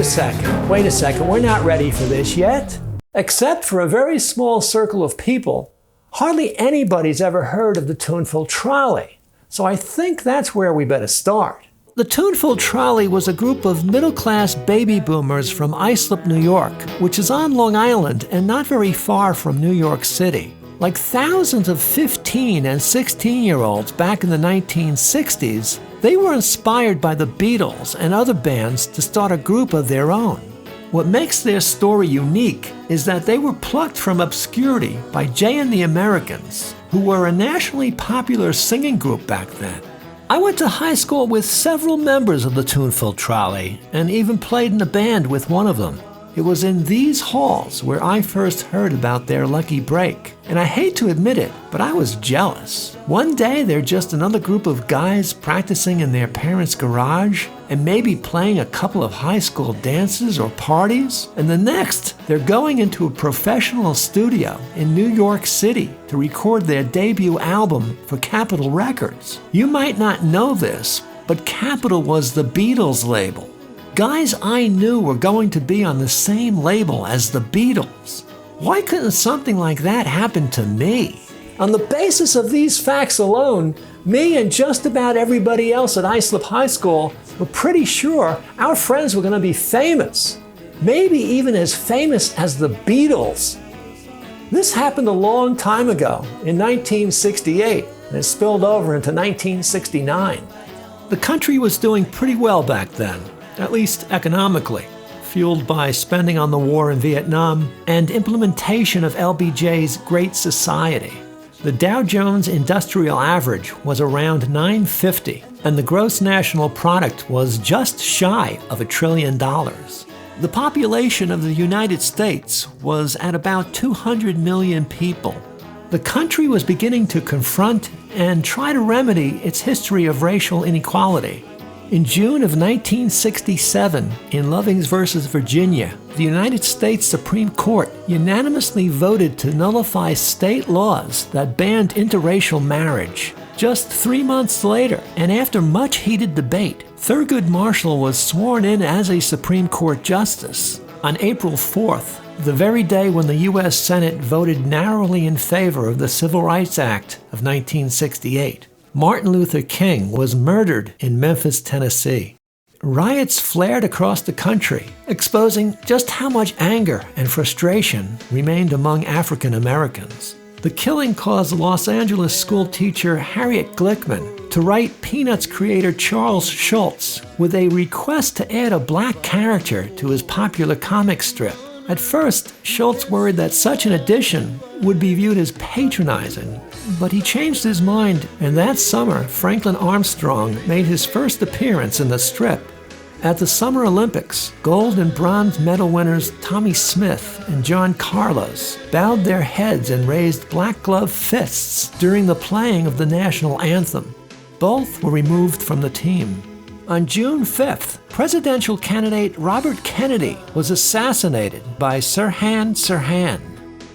a second, we're not ready for this yet. Except for a very small circle of people, hardly anybody's ever heard of the Tuneful Trolley. So I think that's where we better start. The Tuneful Trolley was a group of middle-class baby boomers from Islip, New York, which is on Long Island and not very far from New York City. Like thousands of 15 and 16-year-olds back in the 1960s, they were inspired by the Beatles and other bands to start a group of their own. What makes their story unique is that they were plucked from obscurity by Jay and the Americans, who were a nationally popular singing group back then. I went to high school with several members of the Tuneful Trolley and even played in a band with one of them. It was in these halls where I first heard about their lucky break. And I hate to admit it, but I was jealous. One day they're just another group of guys practicing in their parents' garage and maybe playing a couple of high school dances or parties. And the next, they're going into a professional studio in New York City to record their debut album for Capitol Records. You might not know this, but Capitol was the Beatles label. Guys I knew were going to be on the same label as the Beatles. Why couldn't something like that happen to me? On the basis of these facts alone, me and just about everybody else at Islip High School were pretty sure our friends were going to be famous. Maybe even as famous as the Beatles. This happened a long time ago, in 1968, and it spilled over into 1969. The country was doing pretty well back then. At least economically, fueled by spending on the war in Vietnam and implementation of LBJ's Great Society. The Dow Jones Industrial Average was around 950, and the gross national product was just shy of $1 trillion. The population of the United States was at about 200 million people. The country was beginning to confront and try to remedy its history of racial inequality. In June of 1967, in Lovings versus Virginia, the United States Supreme Court unanimously voted to nullify state laws that banned interracial marriage. Just 3 months later, and after much heated debate, Thurgood Marshall was sworn in as a Supreme Court justice. On April 4th, the very day when the U.S. Senate voted narrowly in favor of the Civil Rights Act of 1968, Martin Luther King was murdered in Memphis, Tennessee. Riots flared across the country, exposing just how much anger and frustration remained among African Americans. The killing caused Los Angeles school teacher Harriet Glickman to write Peanuts creator Charles Schulz with a request to add a black character to his popular comic strip. At first, Schulz worried that such an addition would be viewed as patronizing, but he changed his mind, and that summer, Franklin Armstrong made his first appearance in the strip. At the Summer Olympics, gold and bronze medal winners Tommy Smith and John Carlos bowed their heads and raised black glove fists during the playing of the national anthem. Both were removed from the team. On June 5th, presidential candidate Robert Kennedy was assassinated by Sirhan Sirhan.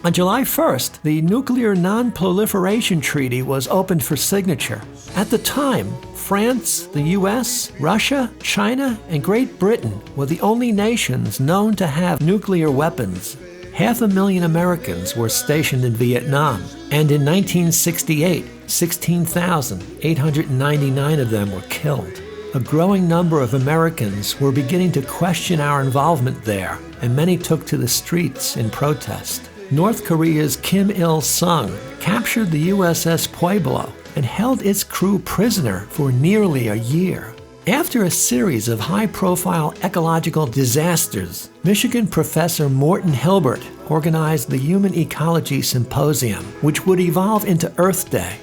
On July 1st, the Nuclear Non-Proliferation Treaty was opened for signature. At the time, France, the US, Russia, China, and Great Britain were the only nations known to have nuclear weapons. 500,000 Americans were stationed in Vietnam, and in 1968, 16,899 of them were killed. A growing number of Americans were beginning to question our involvement there, and many took to the streets in protest. North Korea's Kim Il-sung captured the USS Pueblo and held its crew prisoner for nearly a year. After a series of high-profile ecological disasters, Michigan professor Morton Hilbert organized the Human Ecology Symposium, which would evolve into Earth Day.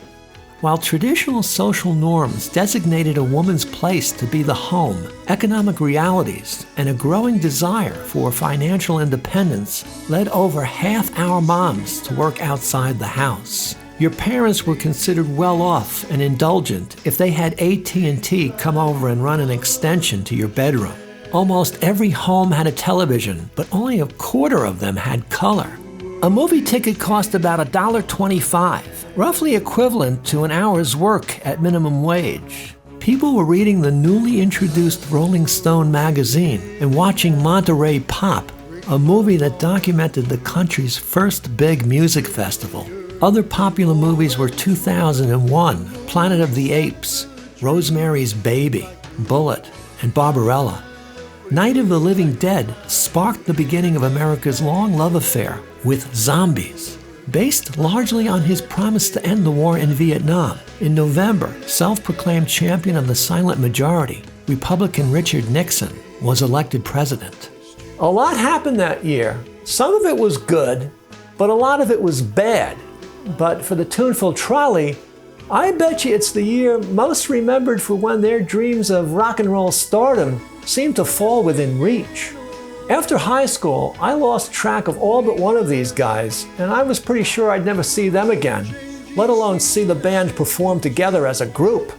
While traditional social norms designated a woman's place to be the home, economic realities and a growing desire for financial independence led over half our moms to work outside the house. Your parents were considered well off and indulgent if they had AT&T come over and run an extension to your bedroom. Almost every home had a television, but only a quarter of them had color. A movie ticket cost about $1.25, roughly equivalent to an hour's work at minimum wage. People were reading the newly introduced Rolling Stone magazine and watching Monterey Pop, a movie that documented the country's first big music festival. Other popular movies were 2001, Planet of the Apes, Rosemary's Baby, Bullet, and Barbarella. Night of the Living Dead sparked the beginning of America's long love affair with zombies. Based largely on his promise to end the war in Vietnam, in November, self-proclaimed champion of the silent majority, Republican Richard Nixon, was elected president. A lot happened that year. Some of it was good, but a lot of it was bad. But for the Tuneful Trolley, I bet you it's the year most remembered for when their dreams of rock and roll stardom seemed to fall within reach. After high school, I lost track of all but one of these guys, and I was pretty sure I'd never see them again, let alone see the band perform together as a group.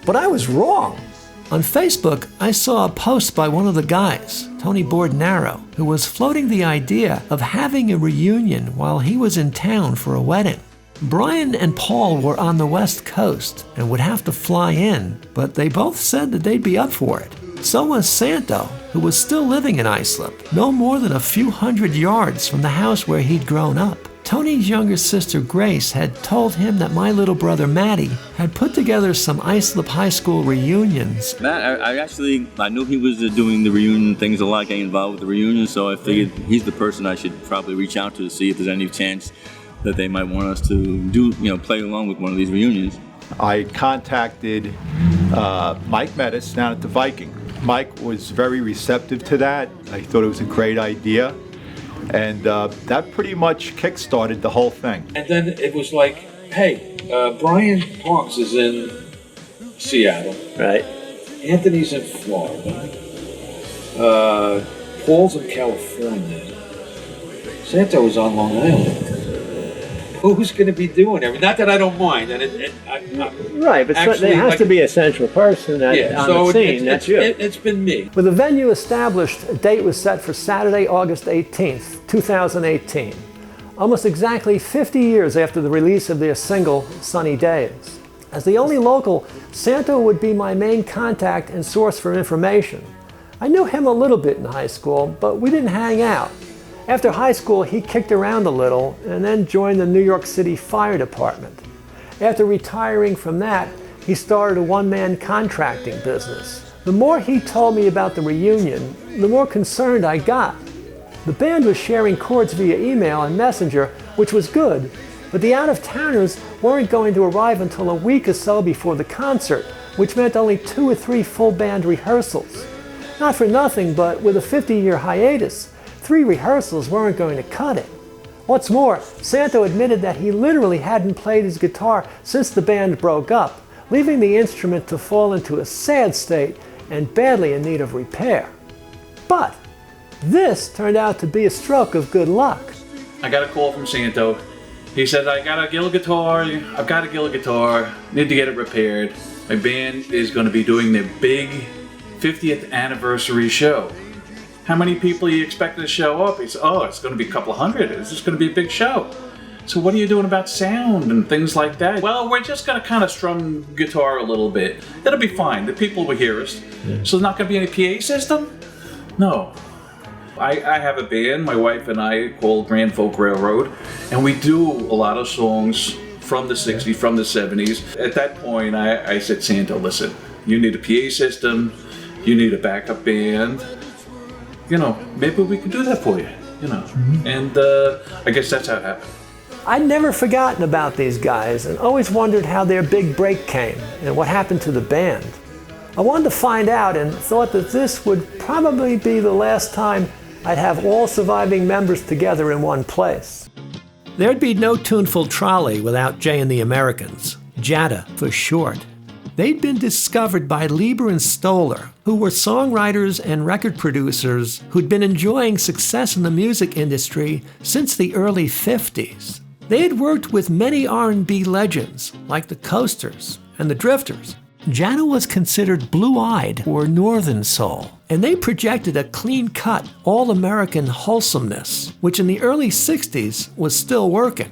But I was wrong. On Facebook, I saw a post by one of the guys, Tony Bordenaro, who was floating the idea of having a reunion while he was in town for a wedding. Brian and Paul were on the West Coast and would have to fly in, but they both said that they'd be up for it. So was Santo, who was still living in Islip, no more than a few hundred yards from the house where he'd grown up. Tony's younger sister Grace had told him that my little brother Matty had put together some Islip high school reunions. Matt, I knew he was doing the reunion things a lot, getting involved with the reunion, so I figured he's the person I should probably reach out to see if there's any chance that they might want us to play along with one of these reunions. I contacted Mike Mettis down at the Viking. Mike was very receptive to that. I thought it was a great idea. And that pretty much kick-started the whole thing. And then it was like, hey, Brian Parks is in Seattle. Right. Anthony's in Florida. Paul's in California. Santo is on Long Island. Who's going to be doing everything? Not that I don't mind. Right, but there has to be a central person on the scene. That's you. It's been me. With the venue established, a date was set for Saturday, August 18th, 2018, almost exactly 50 years after the release of their single, Sunny Days. As the only local, Santo would be my main contact and source for information. I knew him a little bit in high school, but we didn't hang out. After high school, he kicked around a little and then joined the New York City Fire Department. After retiring from that, he started a one-man contracting business. The more he told me about the reunion, the more concerned I got. The band was sharing chords via email and messenger, which was good, but the out-of-towners weren't going to arrive until a week or so before the concert, which meant only 2 or 3 full band rehearsals. Not for nothing, but with a 50-year hiatus, 3 rehearsals weren't going to cut it. What's more, Santo admitted that he literally hadn't played his guitar since the band broke up, leaving the instrument to fall into a sad state and badly in need of repair. But this turned out to be a stroke of good luck. I got a call from Santo. He said, I've got a Gila guitar, need to get it repaired. My band is going to be doing their big 50th anniversary show. How many people are you expecting to show up? He said, it's going to be a couple hundred. It's just going to be a big show. So what are you doing about sound and things like that? Well, we're just going to kind of strum guitar a little bit. It'll be fine. The people will hear us. Yeah. So there's not going to be any PA system? No. I have a band, my wife and I, called Grand Folk Railroad, and we do a lot of songs from the 60s, from the 70s. At that point, I said, Santo, listen, you need a PA system, you need a backup band. Maybe we can do that for you, And I guess that's how it happened. I'd never forgotten about these guys and always wondered how their big break came and what happened to the band. I wanted to find out and thought that this would probably be the last time I'd have all surviving members together in one place. There'd be no Tuneful Trolley without Jay and the Americans, JADA for short. They'd been discovered by Lieber and Stoller, who were songwriters and record producers who'd been enjoying success in the music industry since the early 50s. They had worked with many R&B legends like the Coasters and the Drifters. JADA was considered blue-eyed or northern soul, and they projected a clean-cut, all-American wholesomeness, which in the early 60s was still working.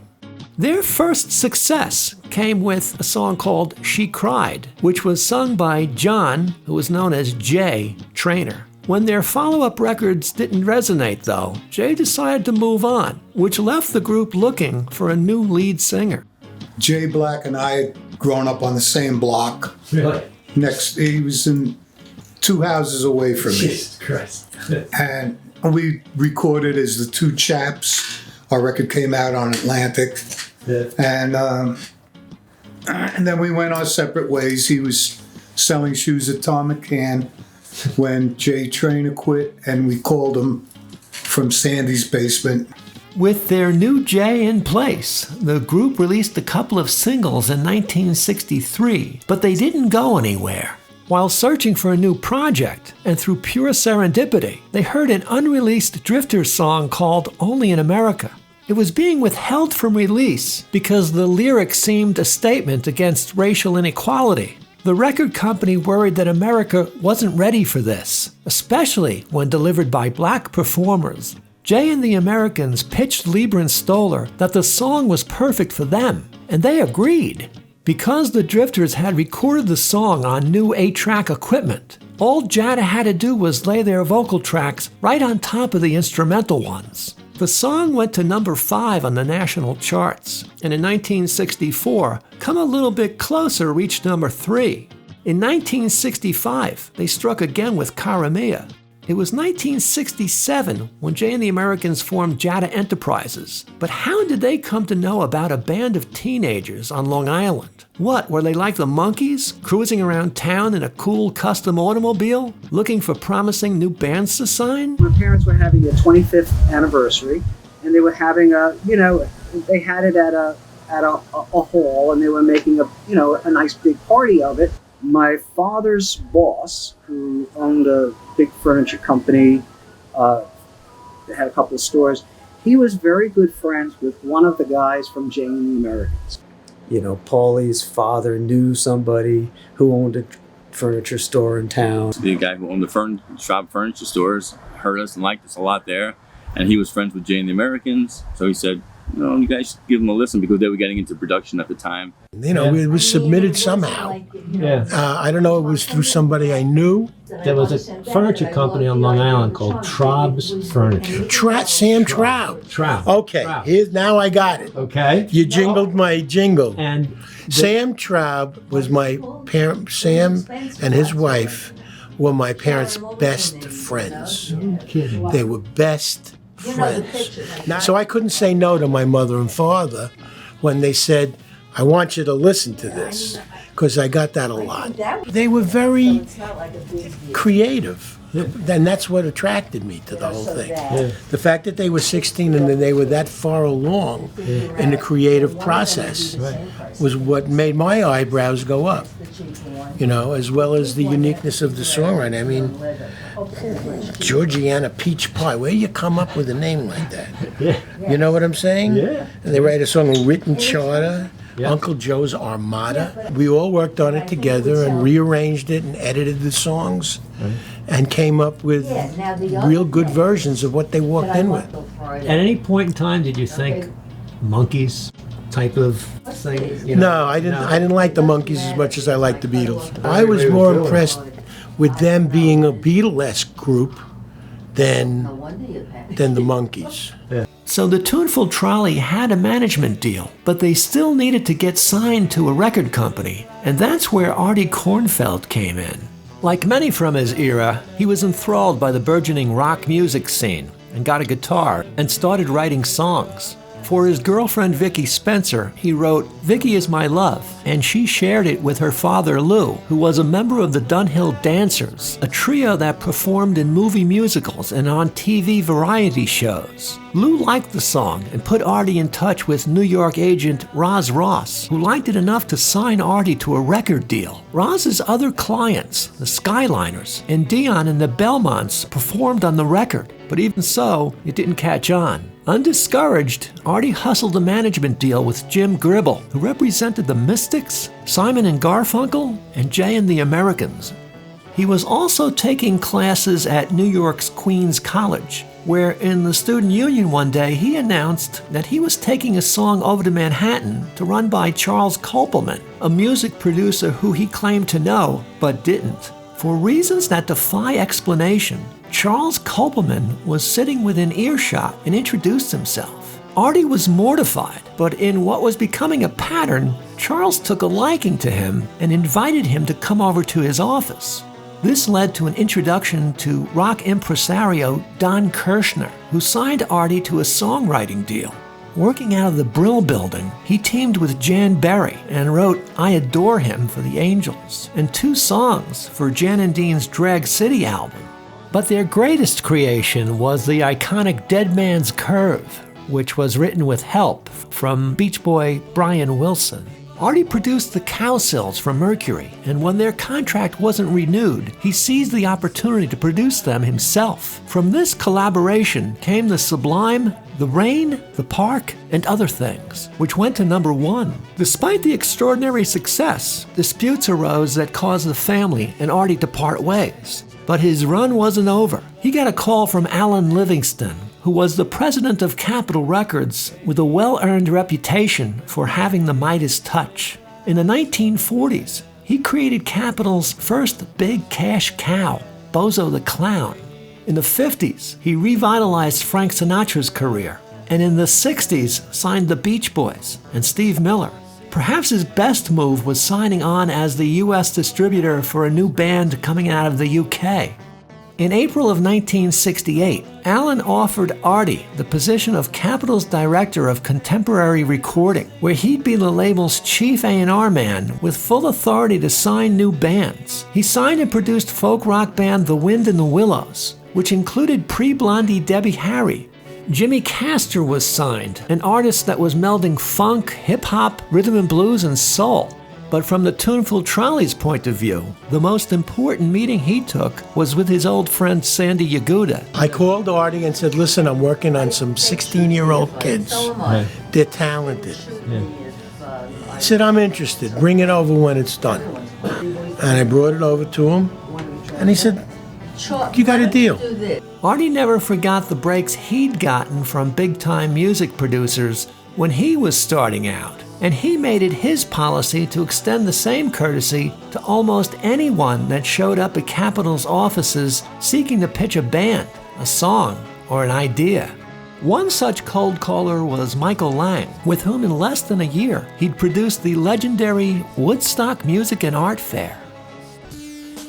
Their first success came with a song called She Cried, which was sung by John, who was known as Jay Trainer. When their follow-up records didn't resonate, though, Jay decided to move on, which left the group looking for a new lead singer. Jay Black and I had grown up on the same block. Really? He was in 2 houses away from me. Jesus Christ. And we recorded as the Two Chaps. Our record came out on Atlantic. Yeah. And then we went our separate ways. He was selling shoes at Tom McCann when Jay Trainer quit, and we called him from Sandy's basement. With their new Jay in place, the group released a couple of singles in 1963, but they didn't go anywhere. While searching for a new project, and through pure serendipity, they heard an unreleased Drifters song called Only in America. It was being withheld from release because the lyrics seemed a statement against racial inequality. The record company worried that America wasn't ready for this, especially when delivered by black performers. Jay and the Americans pitched Lieber and Stoller that the song was perfect for them, and they agreed. Because the Drifters had recorded the song on new 8-track equipment, all Jada had to do was lay their vocal tracks right on top of the instrumental ones. The song went to number 5 on the national charts, and in 1964, Come a Little Bit Closer reached number 3. In 1965, they struck again with Cara Mia. It was 1967 when Jay and the Americans formed Jada Enterprises. But how did they come to know about a band of teenagers on Long Island? What, were they like the Monkees, cruising around town in a cool custom automobile, looking for promising new bands to sign? My parents were having a 25th anniversary, and they were having they had it at a hall, and they were making a nice big party of it. My father's boss, who owned a big furniture company, they had a couple of stores, he was very good friends with one of the guys from Jay and the Americans. You know, Paulie's father knew somebody who owned a furniture store in town. The guy who owned the shop furniture stores heard us and liked us a lot there, and he was friends with Jay and the Americans, so he said, you guys should give them a listen, because they were getting into production at the time. It was submitted somehow. Yeah. I don't know, it was through somebody I knew. There was a furniture company on Long Island called Traub's Furniture. Sam Traub. Traub. Okay, Traub. Now I got it. Okay. You jingled my jingle. And Sam Traub was my parent. Sam and his wife were my parents' best friends. They were best friends. So I couldn't say no to my mother and father when they said, I want you to listen to this, because I got that a lot. They were very creative, and that's what attracted me to the whole thing. Yeah. The fact that they were 16 and then they were that far along in the creative process was what made my eyebrows go up, as well as the uniqueness of the songwriting. I mean, Georgiana Peach Pie, where you come up with a name like that? Yeah. You know what I'm saying? Yeah. And they write a song, Written Charter, Uncle Joe's Armada. We all worked on it together and rearranged it and edited the songs and came up with real good versions of what they walked in with. At any point in time, did you think Monkees type of thing? No, I didn't like the Monkees as much as I liked the Beatles. I was more impressed with them being a Beatlesque group than the Monkees. Yeah. So the Tuneful Trolley had a management deal, but they still needed to get signed to a record company, and that's where Artie Kornfeld came in. Like many from his era, he was enthralled by the burgeoning rock music scene and got a guitar and started writing songs. For his girlfriend Vicki Spencer, he wrote, "Vicki is my love," and she shared it with her father Lou, who was a member of the Dunhill Dancers, a trio that performed in movie musicals and on TV variety shows. Lou liked the song and put Artie in touch with New York agent Roz Ross, who liked it enough to sign Artie to a record deal. Roz's other clients, the Skyliners, and Dion and the Belmonts performed on the record, but even so, it didn't catch on. Undiscouraged, Artie hustled a management deal with Jim Gribble, who represented the Mystics, Simon and Garfunkel, and Jay and the Americans. He was also taking classes at New York's Queens College, where in the student union one day he announced that he was taking a song over to Manhattan to run by Charles Kopelman, a music producer who he claimed to know but didn't. For reasons that defy explanation, Charles Kopelman was sitting within earshot and introduced himself. Artie was mortified, but in what was becoming a pattern, Charles took a liking to him and invited him to come over to his office. This led to an introduction to rock impresario Don Kirshner, who signed Artie to a songwriting deal. Working out of the Brill Building, he teamed with Jan Berry and wrote I Adore Him for the Angels and 2 songs for Jan and Dean's Drag City album. But their greatest creation was the iconic Dead Man's Curve, which was written with help from Beach Boy Brian Wilson. Artie produced the Cowsills for Mercury, and when their contract wasn't renewed, he seized the opportunity to produce them himself. From this collaboration came The Sublime, The Rain, The Park, and Other Things, which went to number 1. Despite the extraordinary success, disputes arose that caused the family and Artie to part ways. But his run wasn't over. He got a call from Alan Livingston, who was the president of Capitol Records with a well-earned reputation for having the Midas touch. In the 1940s, he created Capitol's first big cash cow, Bozo the Clown. In the 50s, he revitalized Frank Sinatra's career, and in the 60s signed the Beach Boys and Steve Miller. Perhaps his best move was signing on as the U.S. distributor for a new band coming out of the UK. In April of 1968, Alan offered Artie the position of Capitol's Director of Contemporary Recording, where he'd be the label's chief A&R man with full authority to sign new bands. He signed and produced folk rock band The Wind in the Willows, which included pre-Blondie Debbie Harry. Jimmy Castor was signed, an artist that was melding funk, hip-hop, rhythm and blues, and soul. But from the Tuneful Trolley's point of view, the most important meeting he took was with his old friend Sandy Yaguda. I called Artie and said, listen, I'm working on some 16-year-old kids. Right. They're talented. I said, I'm interested. Bring it over when it's done. And I brought it over to him, and he said, you got a deal. Artie never forgot the breaks he'd gotten from big-time music producers when he was starting out, and he made it his policy to extend the same courtesy to almost anyone that showed up at Capitol's offices seeking to pitch a band, a song, or an idea. One such cold caller was Michael Lang, with whom in less than a year he'd produced the legendary Woodstock Music and Art Fair.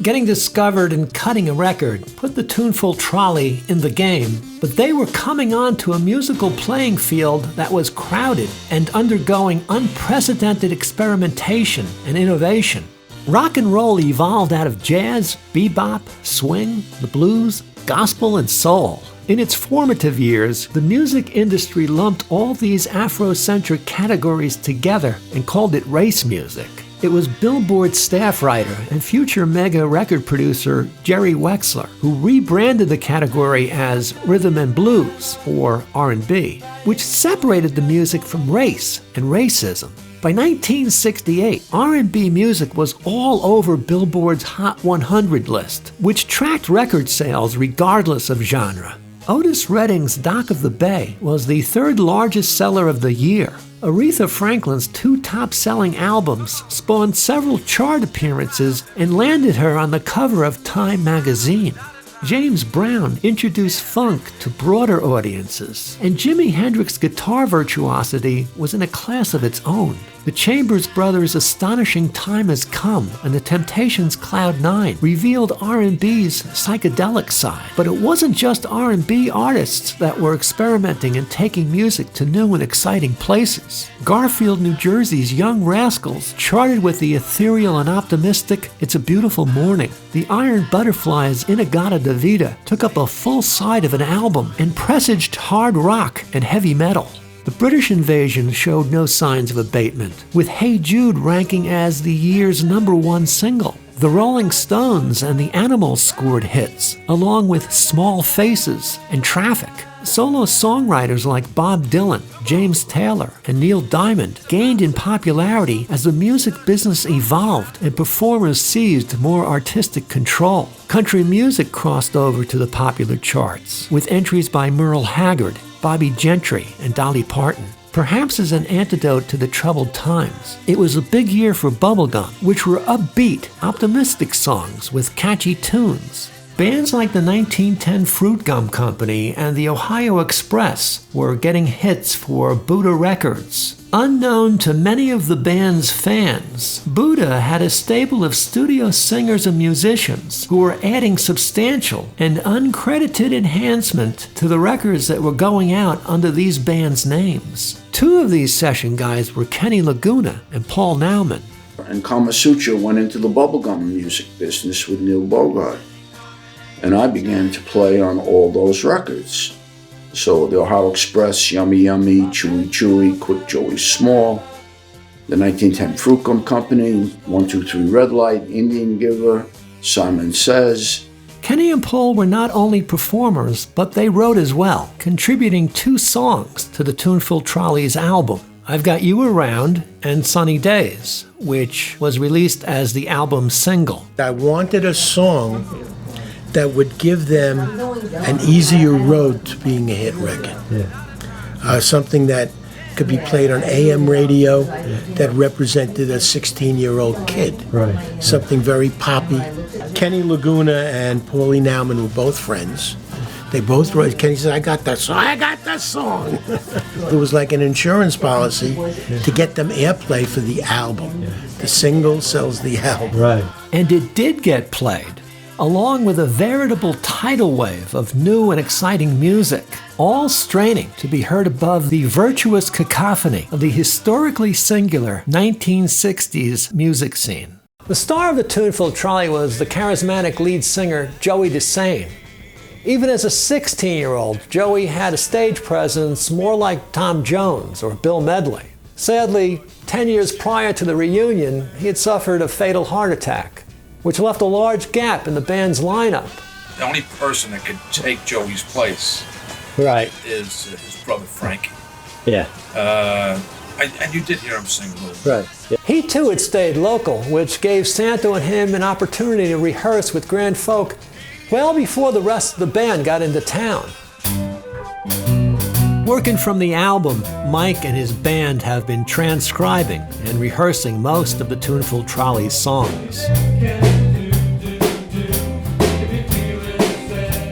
Getting discovered and cutting a record put the Tuneful Trolley in the game, but they were coming onto a musical playing field that was crowded and undergoing unprecedented experimentation and innovation. Rock and roll evolved out of jazz, bebop, swing, the blues, gospel, and soul. In its formative years, the music industry lumped all these Afrocentric categories together and called it race music. It was Billboard staff writer and future mega record producer Jerry Wexler who rebranded the category as rhythm and blues, or R&B, which separated the music from race and racism. By 1968, R&B music was all over Billboard's Hot 100 list, which tracked record sales regardless of genre. Otis Redding's Dock of the Bay was the third largest seller of the year. Aretha Franklin's 2 top-selling albums spawned several chart appearances and landed her on the cover of Time magazine. James Brown introduced funk to broader audiences, and Jimi Hendrix's guitar virtuosity was in a class of its own. The Chambers Brothers' astonishing Time Has Come and the Temptations' Cloud 9 revealed R&B's psychedelic side. But it wasn't just R&B artists that were experimenting and taking music to new and exciting places. Garfield, New Jersey's Young Rascals charted with the ethereal and optimistic It's a Beautiful Morning. The Iron Butterflies' Inagata Davida took up a full side of an album and presaged hard rock and heavy metal. The British invasion showed no signs of abatement, with Hey Jude ranking as the year's #1 single. The Rolling Stones and the Animals scored hits, along with Small Faces and Traffic. Solo songwriters like Bob Dylan, James Taylor, and Neil Diamond gained in popularity as the music business evolved and performers seized more artistic control. Country music crossed over to the popular charts, with entries by Merle Haggard, Bobby Gentry, and Dolly Parton. Perhaps as an antidote to the troubled times, it was a big year for bubblegum, which were upbeat, optimistic songs with catchy tunes. Bands like the 1910 Fruit Gum Company and the Ohio Express were getting hits for Buddha Records. Unknown to many of the band's fans, Buddha had a stable of studio singers and musicians who were adding substantial and uncredited enhancement to the records that were going out under these bands' names. Two of these session guys were Kenny Laguna and Paul Nauman. And Kama Sutra went into the bubblegum music business with Neil Bogart. And I began to play on all those records. So the Ohio Express, Yummy Yummy, Chewy Chewy, Quick Joey Small, the 1910 Fruit Gum Company, 123 Red Light, Indian Giver, Simon Says. Kenny and Paul were not only performers, but they wrote as well, contributing 2 songs to the Tuneful Trolley's album, I've Got You Around and Sunny Days, which was released as the album's single. I wanted a song that would give them an easier road to being a hit record. Something that could be played on AM radio that represented a 16-year-old kid. Something very poppy. Kenny Laguna and Paulie Nauman were both friends. They both wrote. Kenny said, I got that song. I got that song. It was like an insurance policy to get them airplay for the album. The single sells the album. And it did get played, along with a veritable tidal wave of new and exciting music, all straining to be heard above the virtuous cacophony of the historically singular 1960s music scene. The star of the Tuneful Trolley was the charismatic lead singer Joey Desane. Even as a 16-year-old, Joey had a stage presence more like Tom Jones or Bill Medley. Sadly, 10 years prior to the reunion, he had suffered a fatal heart attack, which left a large gap in the band's lineup. The only person that could take Joey's place is his brother Frankie. And you did hear him sing a little bit. He too had stayed local, which gave Santo and him an opportunity to rehearse with grand folk well before the rest of the band got into town. Working from the album, Mike and his band have been transcribing and rehearsing most of the Tuneful Trolley's songs.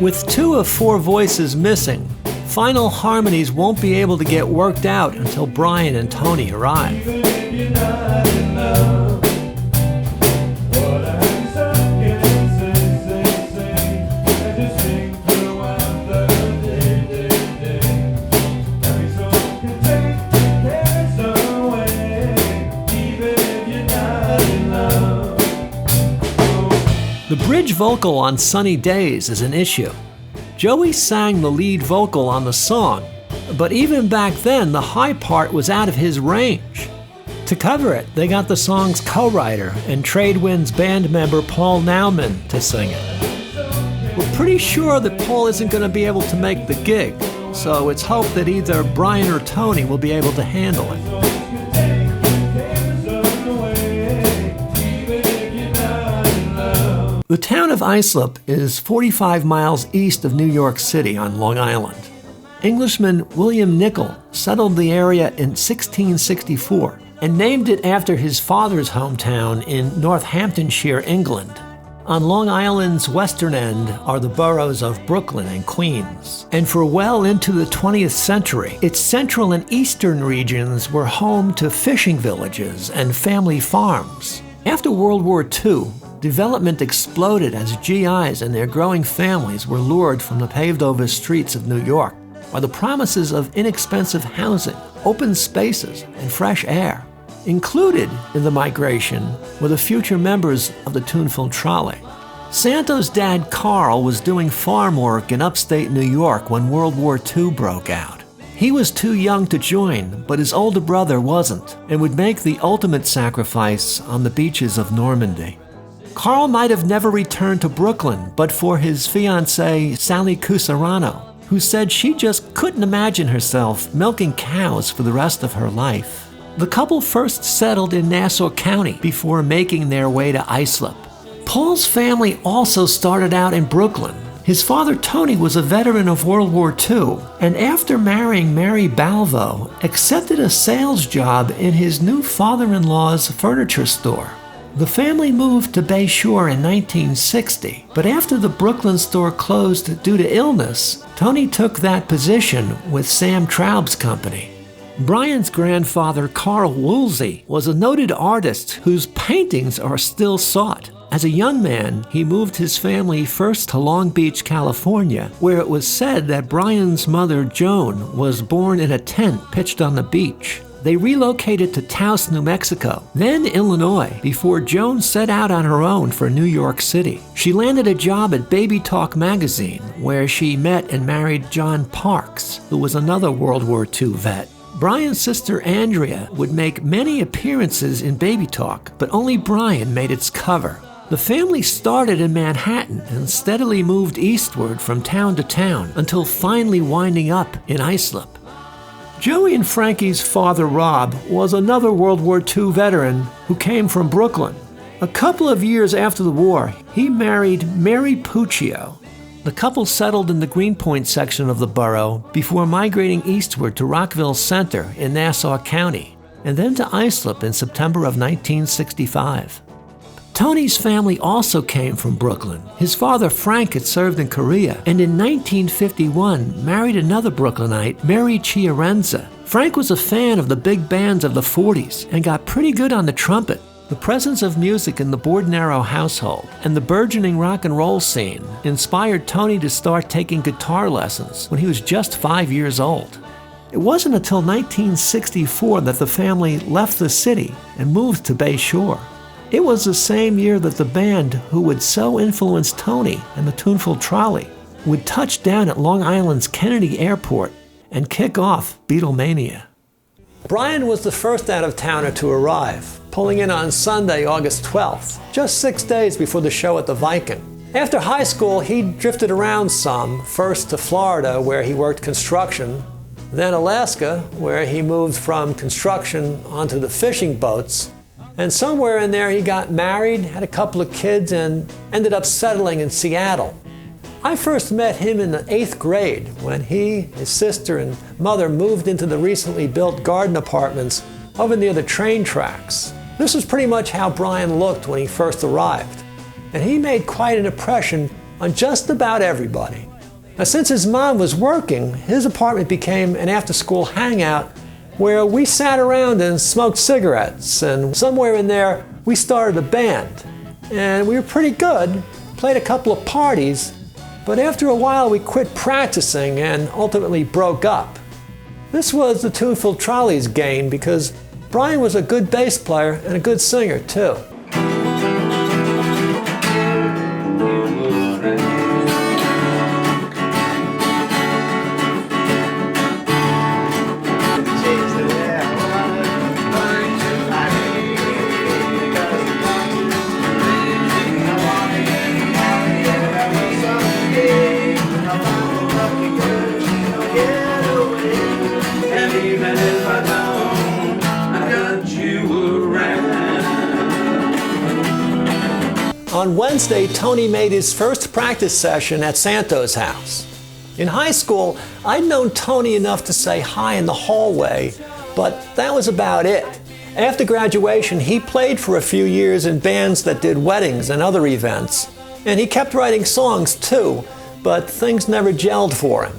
With 2 of 4 voices missing, final harmonies won't be able to get worked out until Brian and Tony arrive. The bridge vocal on Sunny Days is an issue. Joey sang the lead vocal on the song, but even back then the high part was out of his range. To cover it, they got the song's co-writer and Tradewind's band member Paul Nauman to sing it. We're pretty sure that Paul isn't going to be able to make the gig, so it's hoped that either Brian or Tony will be able to handle it. The town of Islip is 45 miles east of New York City on Long Island. Englishman William Nicol settled the area in 1664 and named it after his father's hometown in Northamptonshire, England. On Long Island's western end are the boroughs of Brooklyn and Queens. And for well into the 20th century, its central and eastern regions were home to fishing villages and family farms. After World War II, development exploded as GIs and their growing families were lured from the paved-over streets of New York by the promises of inexpensive housing, open spaces, and fresh air. Included in the migration were the future members of the Tuneful Trolley. Santo's dad, Carl, was doing farm work in upstate New York when World War II broke out. He was too young to join, but his older brother wasn't, and would make the ultimate sacrifice on the beaches of Normandy. Carl might have never returned to Brooklyn but for his fiancée, Sally Cusarano, who said she just couldn't imagine herself milking cows for the rest of her life. The couple first settled in Nassau County before making their way to Islip. Paul's family also started out in Brooklyn. His father, Tony, was a veteran of World War II, and after marrying Mary Balvo, accepted a sales job in his new father-in-law's furniture store. The family moved to Bay Shore in 1960, but after the Brooklyn store closed due to illness, Tony took that position with Sam Traub's company. Brian's grandfather, Carl Woolsey, was a noted artist whose paintings are still sought. As a young man, he moved his family first to Long Beach, California, where it was said that Brian's mother, Joan, was born in a tent pitched on the beach. They relocated to Taos, New Mexico, then Illinois, before Joan set out on her own for New York City. She landed a job at Baby Talk magazine, where she met and married John Parks, who was another World War II vet. Brian's sister Andrea would make many appearances in Baby Talk, but only Brian made its cover. The family started in Manhattan and steadily moved eastward from town to town until finally winding up in Islip. Joey and Frankie's father, Rob, was another World War II veteran who came from Brooklyn. A couple of years after the war, he married Mary Puccio. The couple settled in the Greenpoint section of the borough before migrating eastward to Rockville Center in Nassau County, and then to Islip in September of 1965. Tony's family also came from Brooklyn. His father, Frank, had served in Korea, and in 1951 married another Brooklynite, Mary Chiarenza. Frank was a fan of the big bands of the 40s and got pretty good on the trumpet. The presence of music in the Bordenaro household and the burgeoning rock and roll scene inspired Tony to start taking guitar lessons when he was just 5 years old. It wasn't until 1964 that the family left the city and moved to Bay Shore. It was the same year that the band who would so influence Tony and the Tuneful Trolley would touch down at Long Island's Kennedy Airport and kick off Beatlemania. Brian was the first out-of-towner to arrive, pulling in on Sunday, August 12th, just 6 days before the show at the Viking. After high school, he drifted around some, first to Florida, where he worked construction, then Alaska, where he moved from construction onto the fishing boats, and somewhere in there he got married, had a couple of kids, and ended up settling in Seattle. I first met him in the 8th grade when he, his sister, and mother moved into the recently built garden apartments over near the train tracks. This was pretty much how Brian looked when he first arrived, and he made quite an impression on just about everybody. Now, since his mom was working, his apartment became an after-school hangout where we sat around and smoked cigarettes, and somewhere in there we started a band. And we were pretty good, played a couple of parties, but after a while we quit practicing and ultimately broke up. This was the Tuneful Trolley's gain because Brian was a good bass player and a good singer too. On Wednesday, Tony made his first practice session at Santo's house. In high school, I'd known Tony enough to say hi in the hallway, but that was about it. After graduation, he played for a few years in bands that did weddings and other events. And he kept writing songs too, but things never gelled for him.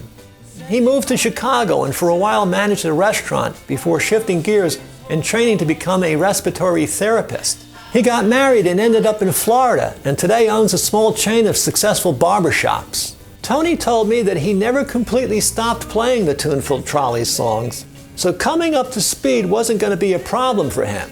He moved to Chicago and for a while managed a restaurant before shifting gears and training to become a respiratory therapist. He got married and ended up in Florida, and today owns a small chain of successful barbershops. Tony told me that he never completely stopped playing the Tuneful Trolley songs, so coming up to speed wasn't going to be a problem for him.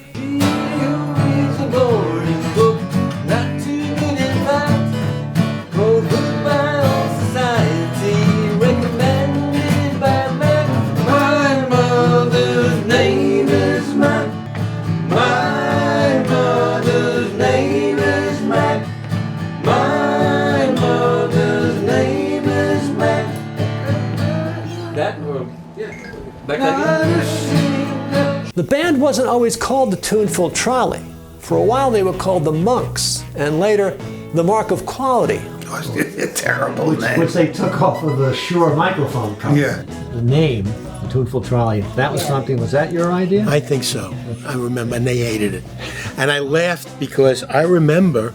The band wasn't always called the Tuneful Trolley. For a while they were called the Monks, and later the Mark of Quality. Terrible name. Which they took off of the Shure microphone company. Yeah. The name, the Tuneful Trolley, that was something, was that your idea? I think so. I remember, and they hated it. And I laughed because I remember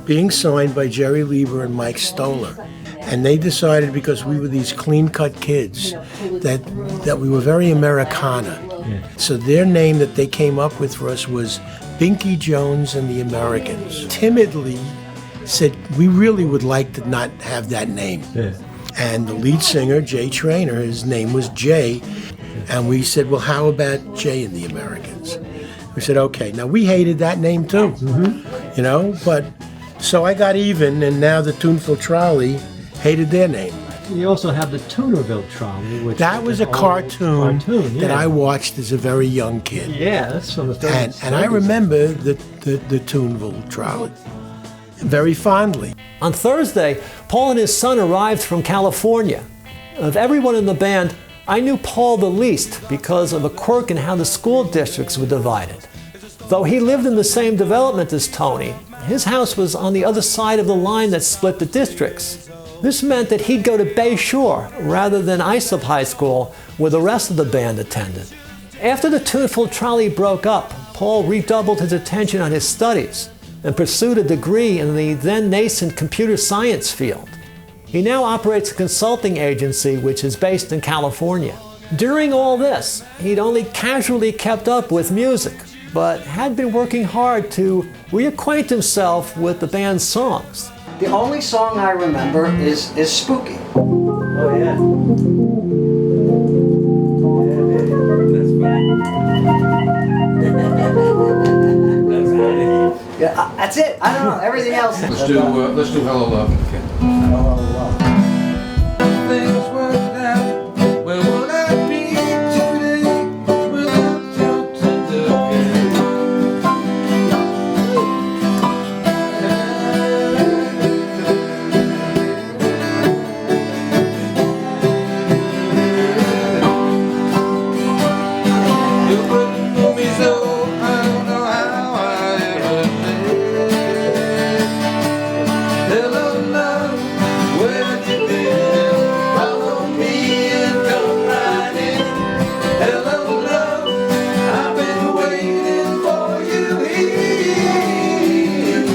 being signed by Jerry Lieber and Mike Stoller. And they decided, because we were these clean-cut kids, that we were very Americana. Yeah. So their name that they came up with for us was Binky Jones and the Americans. Timidly said, we really would like to not have that name. Yeah. And the lead singer, Jay Traynor, his name was Jay. And we said, well, how about Jay and the Americans? We said, okay. Now, we hated that name too, you know, but so I got even, and now the Tuneful Trolley hated their name. You also have the Tunerville Trolley, which that was a cartoon that I watched as a very young kid. Yeah, that's from the 30s. And I remember the Tuneville Trolley very fondly. On Thursday, Paul and his son arrived from California. Of everyone in the band, I knew Paul the least because of a quirk in how the school districts were divided. Though he lived in the same development as Tony, his house was on the other side of the line that split the districts. This meant that he'd go to Bay Shore rather than Islip High School, where the rest of the band attended. After the Tuneful Trolley broke up, Paul redoubled his attention on his studies and pursued a degree in the then nascent computer science field. He now operates a consulting agency which is based in California. During all this, he'd only casually kept up with music, but had been working hard to reacquaint himself with the band's songs. The only song I remember is Spooky. Oh, yeah. That's funny. Yeah, that's it. I don't know. Everything else. Let's do Hello Love. Okay. Hello Love. Things worked out. Where would I be today without your tender You wouldn't know me so I don't know how I ever did. Hello love, where you been? Follow me and come right in. Hello love, I've been waiting for you here.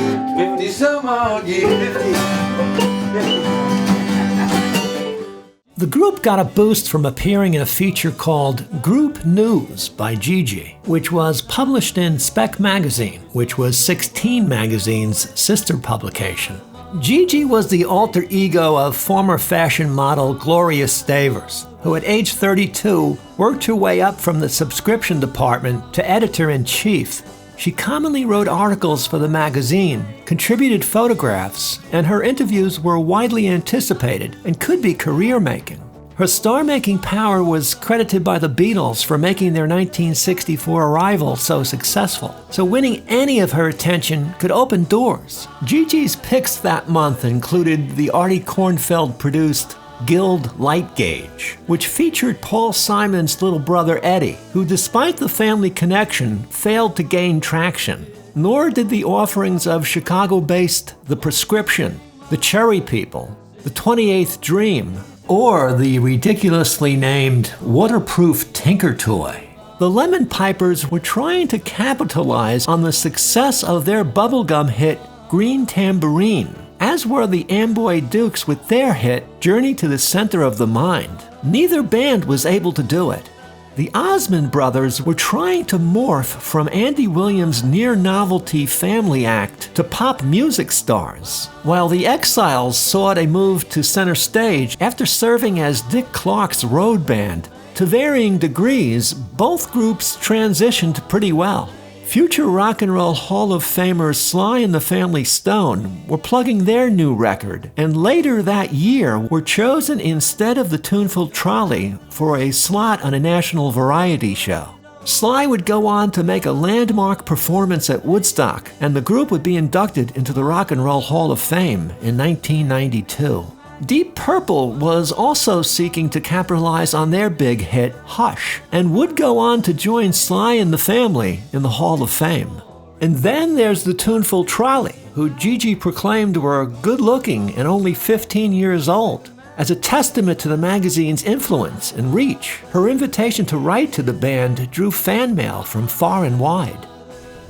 50 some odd years. The group got a boost from appearing in a feature called Group News by Gigi, which was published in Spec Magazine, which was 16 Magazine's sister publication. Gigi was the alter ego of former fashion model Gloria Stavers, who at age 32 worked her way up from the subscription department to editor-in-chief. She commonly wrote articles for the magazine, contributed photographs, and her interviews were widely anticipated and could be career-making. Her star-making power was credited by the Beatles for making their 1964 arrival so successful, so winning any of her attention could open doors. Gigi's picks that month included the Artie Kornfeld produced Guild Light Gauge, which featured Paul Simon's little brother Eddie, who despite the family connection failed to gain traction. Nor did the offerings of Chicago-based The Prescription, The Cherry People, The 28th Dream, or the ridiculously named Waterproof Tinker Toy. The Lemon Pipers were trying to capitalize on the success of their bubblegum hit Green Tambourine, as were the Amboy Dukes with their hit, Journey to the Center of the Mind. Neither band was able to do it. The Osmond brothers were trying to morph from Andy Williams' near-novelty family act to pop music stars, while the Exiles sought a move to center stage after serving as Dick Clark's road band. To varying degrees, both groups transitioned pretty well. Future Rock and Roll Hall of Famers Sly and the Family Stone were plugging their new record, and later that year were chosen instead of the Tuneful Trolley for a slot on a national variety show. Sly would go on to make a landmark performance at Woodstock, and the group would be inducted into the Rock and Roll Hall of Fame in 1992. Deep Purple was also seeking to capitalize on their big hit, Hush, and would go on to join Sly and the Family in the Hall of Fame. And then there's the Tuneful Trolley, who Gigi proclaimed were good-looking and only 15 years old. As a testament to the magazine's influence and reach, her invitation to write to the band drew fan mail from far and wide.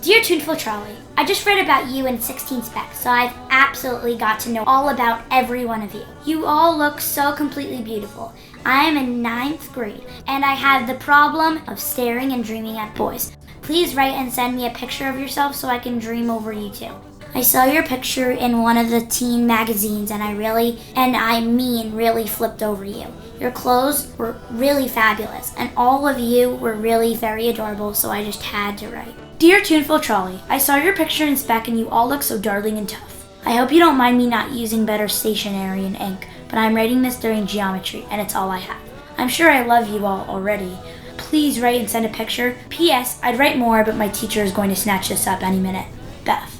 Dear Tuneful Trolley, I just read about you in 16 Specs, so I've absolutely got to know all about every one of you. You all look so completely beautiful. I am in 9th grade, and I have the problem of staring and dreaming at boys. Please write and send me a picture of yourself so I can dream over you too. I saw your picture in one of the teen magazines and I really flipped over you. Your clothes were really fabulous and all of you were really very adorable, so I just had to write. Dear Tuneful Trolley, I saw your picture in Spec and you all look so darling and tough. I hope you don't mind me not using better stationery and ink, but I'm writing this during geometry and it's all I have. I'm sure I love you all already. Please write and send a picture. P.S. I'd write more, but my teacher is going to snatch this up any minute. Beth.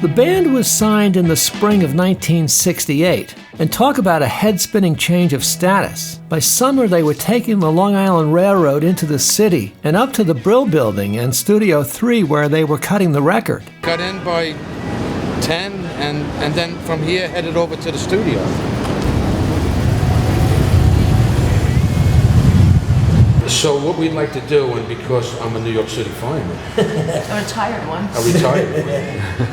The band was signed in the spring of 1968, and talk about a head-spinning change of status. By summer, they were taking the Long Island Railroad into the city and up to the Brill Building and Studio 3 where they were cutting the record. Got in by 10 and then from here headed over to the studio. So what we'd like to do, and because I'm a New York City fireman. A retired one. A retired one.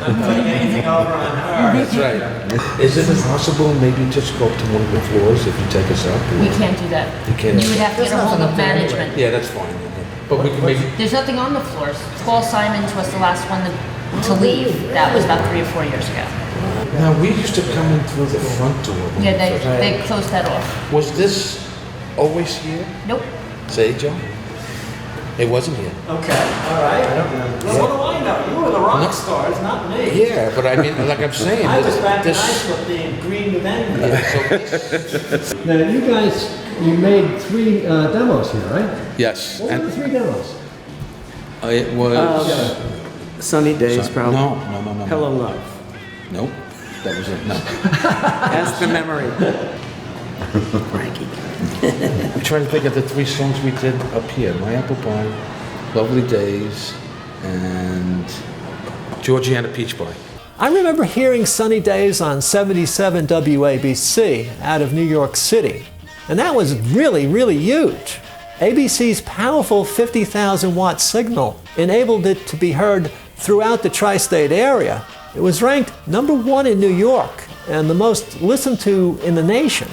I'm putting anything over on her. That's right. Is it possible maybe just go up to one of the floors if you take us up? We can't do that. You can't. You would have to get a hold of management. Yeah, that's fine. But we can maybe... There's nothing on the floors. Paul Simons was the last one to leave. That was about 3 or 4 years ago. Now, we used to come in through the front door. Yeah, they closed that off. Was this always here? Nope. Say, Joe? It wasn't here. Okay, all right. I don't know. Well, what do I know? You were the rock stars, not me. Yeah, but I mean, like I'm saying, I was back in Islip being green with envy. Now, you guys, you made 3 demos here, right? Yes. What were the 3 demos? It was... Sunny Days, probably. No. Hello, Love. Nope. That was it, no. That's the memory. Frankie. I'm trying to think of the 3 songs we did up here. My Apple Pie, Lovely Days, and Georgiana Peach Pie. I remember hearing Sunny Days on 77 WABC out of New York City. And that was really, really huge. ABC's powerful 50,000 watt signal enabled it to be heard throughout the tri-state area. It was ranked #1 in New York and the most listened to in the nation.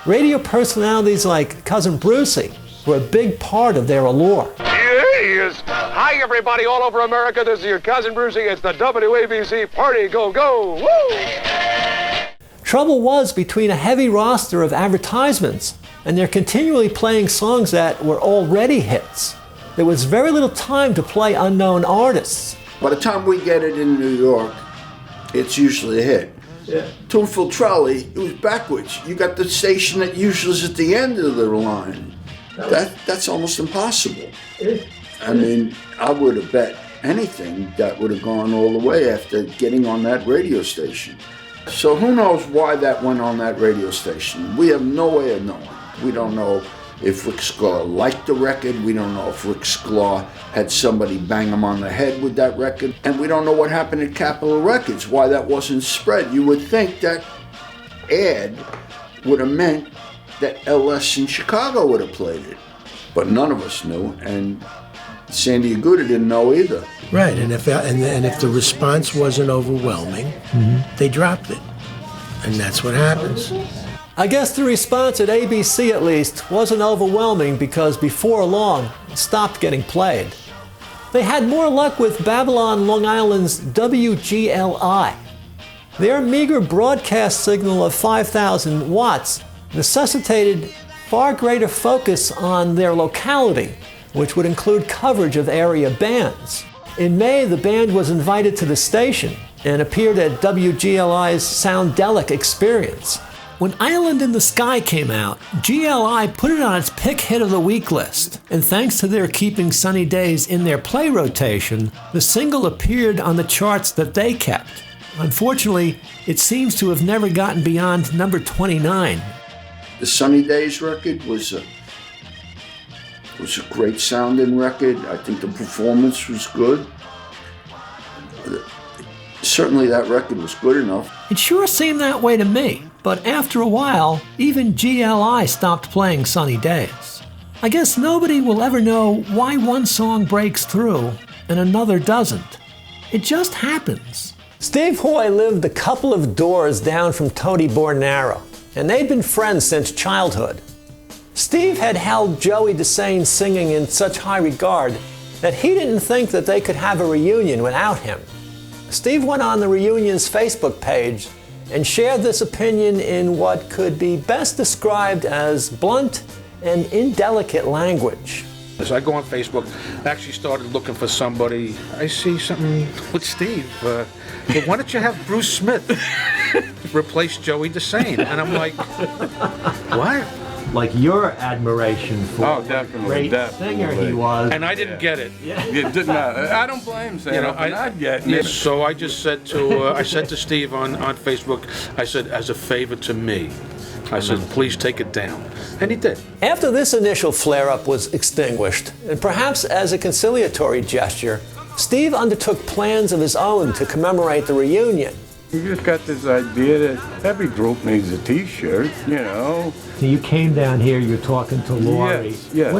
Radio personalities like Cousin Brucey were a big part of their allure. Yes. Hi, everybody all over America. This is your Cousin Brucey. It's the WABC Party Go Go. Woo! Trouble was between a heavy roster of advertisements and they're continually playing songs that were already hits. There was very little time to play unknown artists. By the time we get it in New York, it's usually a hit. Yeah. Tuneful Trolley, it was backwards. You got the station that usually is at the end of the line. That's almost impossible. I mean, I would have bet anything that would have gone all the way after getting on that radio station. So who knows why that went on that radio station? We have no way of knowing. We don't know if Rick Sklar liked the record. We don't know if Rick Sklar had somebody bang him on the head with that record. And we don't know what happened at Capitol Records, why that wasn't spread. You would think that ad would have meant that LS in Chicago would have played it. But none of us knew, and Sandy Aguda didn't know either. Right, and if the response wasn't overwhelming, they dropped it. And that's what happens. I guess the response at ABC, at least, wasn't overwhelming because before long, it stopped getting played. They had more luck with Babylon, Long Island's WGLI. Their meager broadcast signal of 5,000 watts necessitated far greater focus on their locality, which would include coverage of area bands. In May, the band was invited to the station and appeared at WGLI's Soundelic Experience. When Island in the Sky came out, GLI put it on its pick hit of the week list, and thanks to their keeping Sunny Days in their play rotation, the single appeared on the charts that they kept. Unfortunately, it seems to have never gotten beyond number 29. The Sunny Days record was a great sounding record. I think the performance was good. Certainly that record was good enough. It sure seemed that way to me, but after a while, even GLI stopped playing Sunny Days. I guess nobody will ever know why one song breaks through and another doesn't. It just happens. Steve Hoy lived a couple of doors down from Tony Bornaro, and they'd been friends since childhood. Steve had held Joey Desane singing in such high regard that he didn't think that they could have a reunion without him. Steve went on the reunion's Facebook page and shared this opinion in what could be best described as blunt and indelicate language. As I go on Facebook, I actually started looking for somebody. I see something with Steve. Well, why don't you have Bruce Smith replace Joey Desane? And I'm like, what? Like your admiration for the great singer he was. And I didn't get it. You did not. I don't blame Sam. I'm not getting it. So I just said to Steve on Facebook, I said, as a favor to me, I said, please take it down. And he did. After this initial flare-up was extinguished, and perhaps as a conciliatory gesture, Steve undertook plans of his own to commemorate the reunion. We just got this idea that every group needs a T-shirt, you know. So you came down here, you're talking to Laurie. Yes.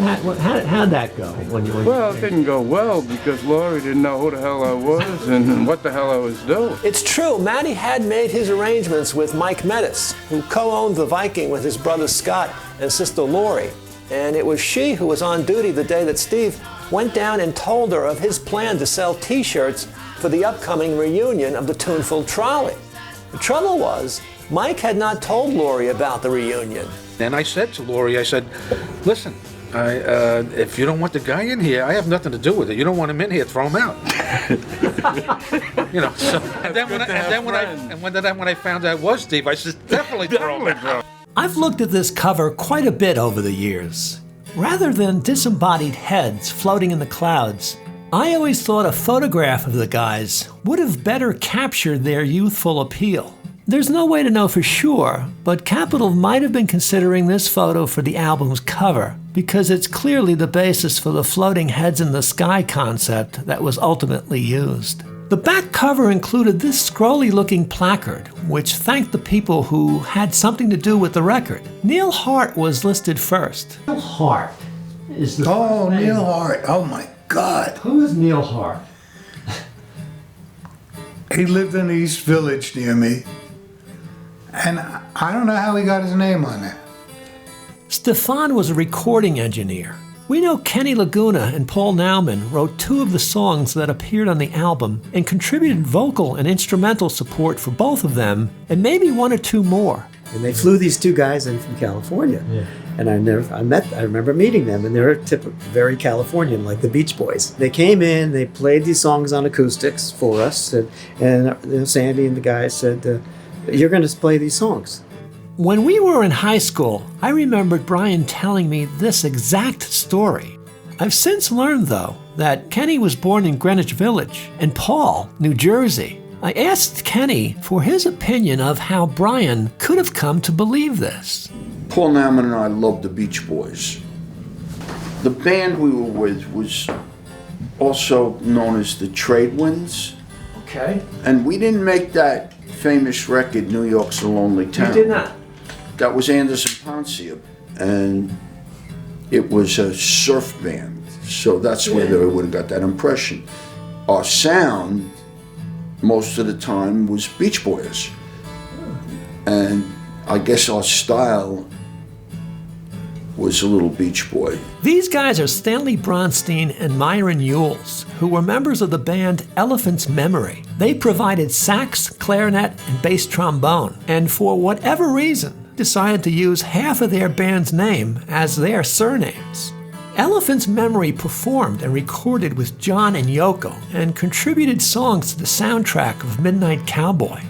How'd that go? Well, it didn't go well because Laurie didn't know who the hell I was and what the hell I was doing. It's true, Matty had made his arrangements with Mike Mettis, who co-owned the Viking with his brother Scott and sister Laurie. And it was she who was on duty the day that Steve went down and told her of his plan to sell T-shirts for the upcoming reunion of the Tuneful Trolley. The trouble was, Mike had not told Laurie about the reunion. And I said to Laurie, I said, listen, if you don't want the guy in here, I have nothing to do with it. You don't want him in here, throw him out. You know. So, and then when I found out it was Steve, I said, definitely throw him out. I've looked at this cover quite a bit over the years. Rather than disembodied heads floating in the clouds, I always thought a photograph of the guys would have better captured their youthful appeal. There's no way to know for sure, but Capitol might have been considering this photo for the album's cover, because it's clearly the basis for the floating heads in the sky concept that was ultimately used. The back cover included this scrolly-looking placard, which thanked the people who had something to do with the record. Neil Hart was listed first. Neil Hart is the Oh, Neil Hart. Oh, my God. Who is Neil Hart? He lived in the East Village near me. And I don't know how he got his name on there. Stefan was a recording engineer. We know Kenny Laguna and Paul Nauman wrote 2 of the songs that appeared on the album and contributed vocal and instrumental support for both of them, and maybe 1 or 2 more. And they flew these 2 guys in from California. Yeah. And I remember meeting them, and they were very Californian, like the Beach Boys. They came in, they played these songs on acoustics for us, and Sandy and the guys said, you're going to play these songs. When we were in high school, I remembered Brian telling me this exact story. I've since learned, though, that Kenny was born in Greenwich Village and Paul, New Jersey. I asked Kenny for his opinion of how Brian could have come to believe this. Paul Nauman and I loved the Beach Boys. The band we were with was also known as the Trade Winds. Okay. And we didn't make that famous record, New York's a Lonely Town. You did not? That was Anderson Ponce, and it was a surf band, so that's where they would have got that impression. Our sound, most of the time, was Beach Boys, and I guess our style was a little Beach Boy. These guys are Stanley Bronstein and Myron Yules, who were members of the band Elephant's Memory. They provided sax, clarinet, and bass trombone, and for whatever reason, decided to use half of their band's name as their surnames. Elephant's Memory performed and recorded with John and Yoko and contributed songs to the soundtrack of Midnight Cowboy.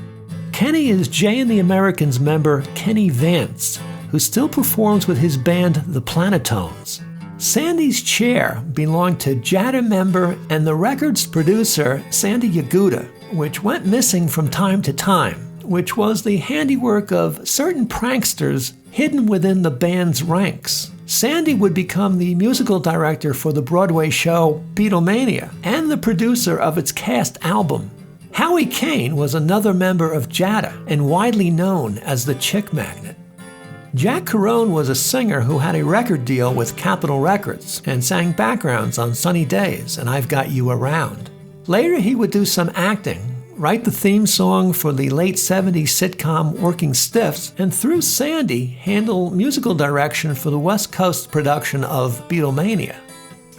Kenny is Jay and the Americans member Kenny Vance, who still performs with his band The Planetones. Sandy's chair belonged to Jada member and the record's producer Sandy Yaguda, which went missing from time to time, which was the handiwork of certain pranksters hidden within the band's ranks. Sandy would become the musical director for the Broadway show Beatlemania and the producer of its cast album. Howie Kane was another member of Jada and widely known as the Chick Magnet. Jack Carone was a singer who had a record deal with Capitol Records and sang backgrounds on Sunny Days and I've Got You Around. Later he would do some acting, write the theme song for the late 70s sitcom Working Stiffs, and through Sandy, handle musical direction for the West Coast production of Beatlemania.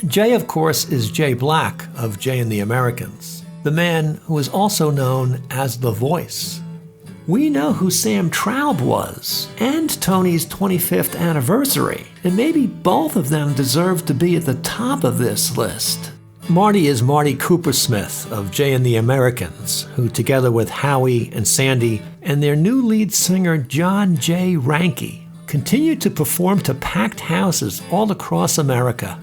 Jay, of course, is Jay Black of Jay and the Americans, the man who is also known as The Voice. We know who Sam Traub was, and Tony's 25th anniversary, and maybe both of them deserve to be at the top of this list. Marty is Marty Coopersmith of Jay and the Americans, who together with Howie and Sandy and their new lead singer John J. Ranke continued to perform to packed houses all across America.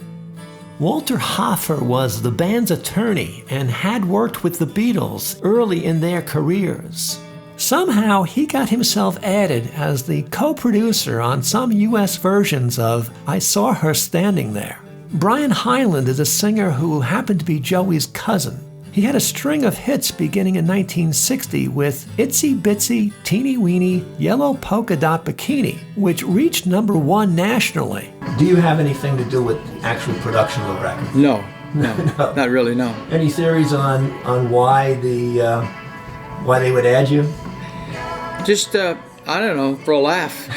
Walter Hoffer was the band's attorney and had worked with the Beatles early in their careers. Somehow he got himself added as the co-producer on some US versions of I Saw Her Standing There. Brian Hyland is a singer who happened to be Joey's cousin. He had a string of hits beginning in 1960 with Itsy Bitsy Teeny Weeny Yellow Polka Dot Bikini, which reached #1 nationally. Do you have anything to do with the actual production of the record? No, not really, no. Any theories on why why they would add you? Just, I don't know, for a laugh,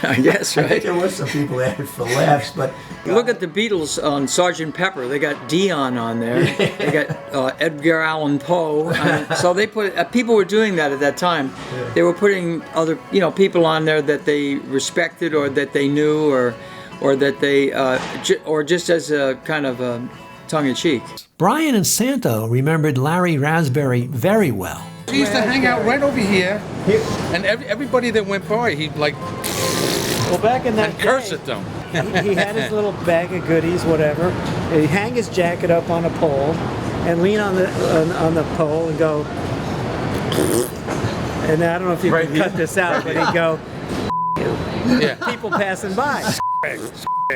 I guess, right? I think there was some people added for laughs, but... Look at the Beatles on Sgt. Pepper. They got Dion on there. They got Edgar Allan Poe. So they put people were doing that at that time. Yeah. They were putting other people on there that they respected or that they knew or that they or just as a kind of tongue-in-cheek. Brian and Santo remembered Larry Raspberry very well. He used to hang out right over here, and everybody that went by, he'd like. Well, back in that and curse at them. He had his little bag of goodies, whatever. He'd hang his jacket up on a pole and lean on the pole and go. And I don't know if you can cut this out, but he'd go. Yeah. People passing by.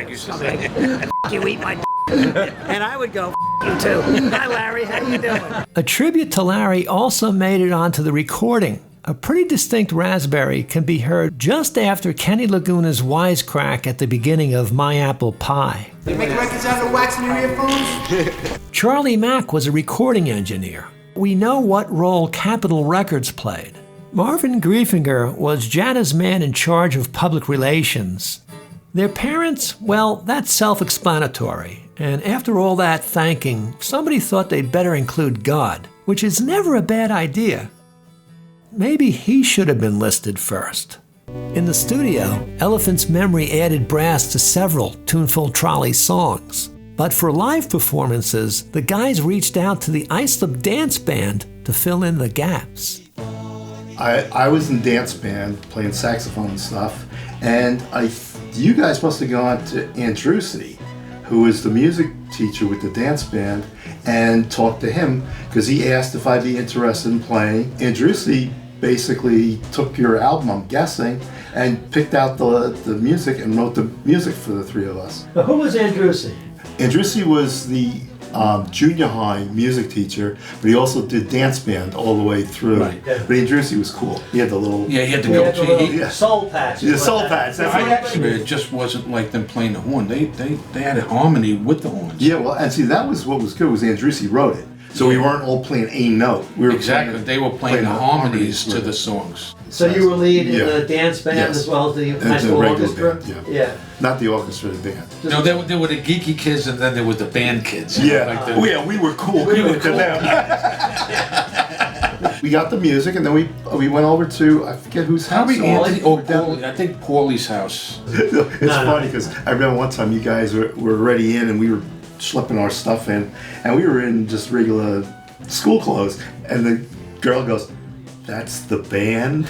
Used to say. You eat my. And I would go. You too. Hi, Larry. How you doing? A tribute to Larry also made it onto the recording. A pretty distinct Raspberry can be heard just after Kenny Laguna's wisecrack at the beginning of My Apple Pie. You make records out of wax in your earphones? Charlie Mack was a recording engineer. We know what role Capitol Records played. Marvin Griefinger was Jada's man in charge of public relations. Their parents, well, that's self-explanatory. And after all that thanking, somebody thought they'd better include God, which is never a bad idea. Maybe he should have been listed first. In the studio, Elephant's Memory added brass to several Tuneful Trolley songs. But for live performances, the guys reached out to the Islip dance band to fill in the gaps. I was in dance band playing saxophone and stuff, and you guys must have gone to Andrucci, who was the music teacher with the dance band, and talked to him because he asked if I'd be interested in playing. Andrucci basically took your album, I'm guessing, and picked out the music and wrote the music for the three of us. But who was Andrucci? Andrucci was the junior high music teacher, but he also did dance band all the way through. Right. But Andrucci was cool. He had the little... Yeah, he had the goatee. Soul patch. The soul patch. It just wasn't like them playing the horn. They had a harmony with the horns. Yeah, well, and see, that was what was good, was Andrucci wrote it. So we weren't all playing a note. We were exactly. They were playing the harmonies to the songs. So you were lead in the dance band as well as the high school orchestra? Band, yeah. Not the orchestra, the band. No, there were the geeky kids and then there was the band kids. Yeah. We were cool. We were cool. We got the music and then we went over to, I forget whose house. I think Paulie's house. It's funny because I remember one time you guys were already in and we were schlepping our stuff in, and we were in just regular school clothes, and the girl goes, "That's the band?"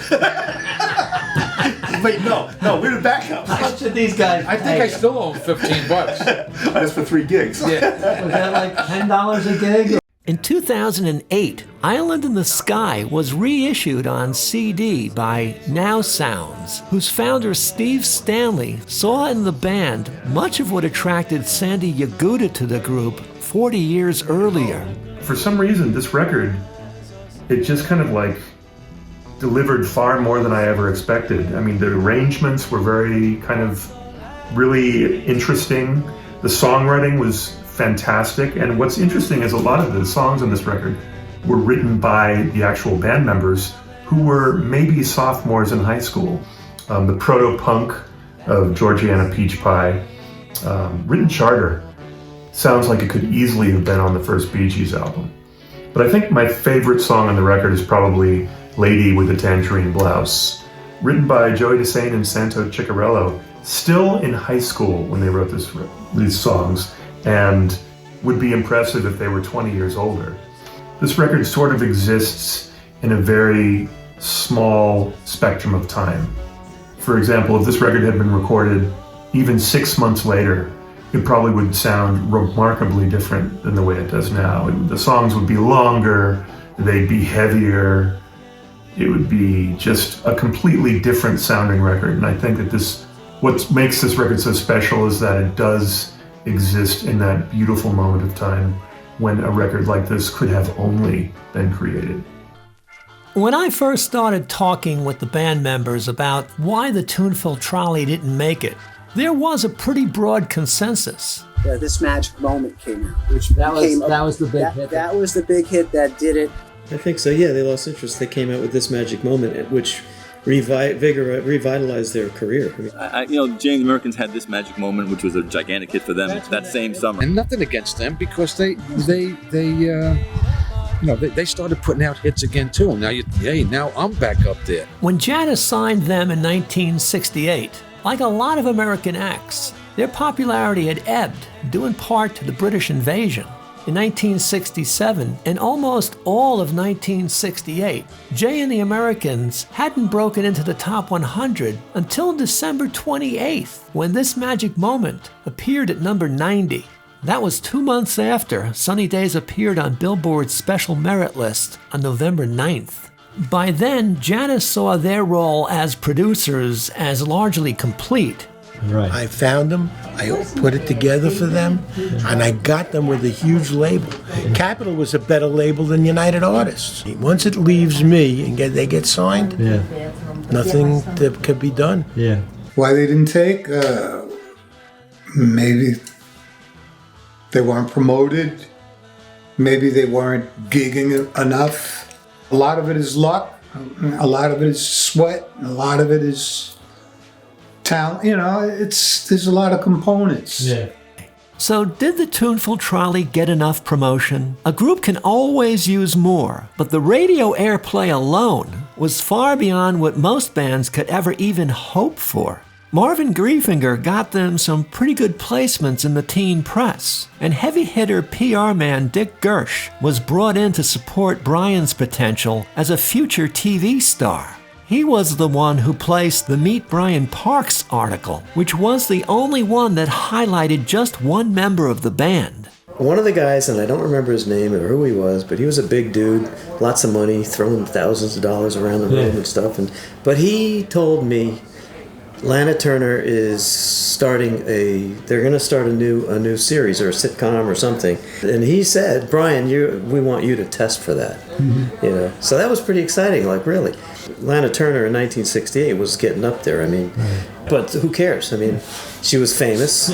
Wait, no, we're the backup. How much did these guys pay? I think I still owe $15. That's for 3 gigs. Yeah. Was that like $10 a gig? In 2008, Island in the Sky was reissued on CD by Now Sounds, whose founder Steve Stanley saw in the band much of what attracted Sandy Yaguda to the group 40 years earlier. For some reason, this record, it just kind of like delivered far more than I ever expected. I mean, the arrangements were very kind of really interesting. The songwriting was fantastic, and what's interesting is a lot of the songs on this record were written by the actual band members who were maybe sophomores in high school. The proto-punk of Georgiana Peach Pie, written charter, sounds like it could easily have been on the first Bee Gees album. But I think my favorite song on the record is probably Lady with a Tangerine Blouse, written by Joey Desane and Santo Ciccarello, still in high school when they wrote these songs, and would be impressive if they were 20 years older. This record sort of exists in a very small spectrum of time. For example, if this record had been recorded even 6 months later, it probably would sound remarkably different than the way it does now. The songs would be longer, they'd be heavier, it would be just a completely different sounding record. And I think that what makes this record so special is that it does exist in that beautiful moment of time when a record like this could have only been created. When I first started talking with the band members about why the Tuneful Trolley didn't make it, there was a pretty broad consensus. This Magic Moment came out. That was the big hit. That was the big hit that did it. I think so, yeah. They lost interest. They came out with This Magic Moment, which revitalized their career. James Americans had This Magic Moment, which was a gigantic hit for them that same summer. And nothing against them, because they started putting out hits again too. And now I'm back up there. When Janis signed them in 1968, like a lot of American acts, their popularity had ebbed, due in part to the British invasion. In 1967, and almost all of 1968, Jay and the Americans hadn't broken into the top 100 until December 28th, when This Magic Moment appeared at number 90. That was 2 months after Sunny Days appeared on Billboard's special merit list on November 9th. By then, Janis saw their role as producers as largely complete. Right. I found them, I put it together for them, and I got them with a huge label. Capitol was a better label than United Artists. Once it leaves me and they get signed, nothing that could be done. Yeah. Why they didn't take? Maybe they weren't promoted. Maybe they weren't gigging enough. A lot of it is luck. A lot of it is sweat. A lot of it is talent. There's a lot of components. Yeah. So did the Tuneful Trolley get enough promotion? A group can always use more, but the radio airplay alone was far beyond what most bands could ever even hope for. Marvin Griefinger got them some pretty good placements in the teen press, and heavy hitter PR man Dick Gersh was brought in to support Brian's potential as a future TV star. He was the one who placed the Meet Brian Parks article, which was the only one that highlighted just one member of the band. One of the guys, and I don't remember his name or who he was, but he was a big dude, lots of money, throwing thousands of dollars around the room and stuff. But he told me Lana Turner is they're going to start a new series or a sitcom or something. And he said, Brian, we want you to test for that. Mm-hmm. So that was pretty exciting, really. Lana Turner in 1968 was getting up there, but who cares? She was famous,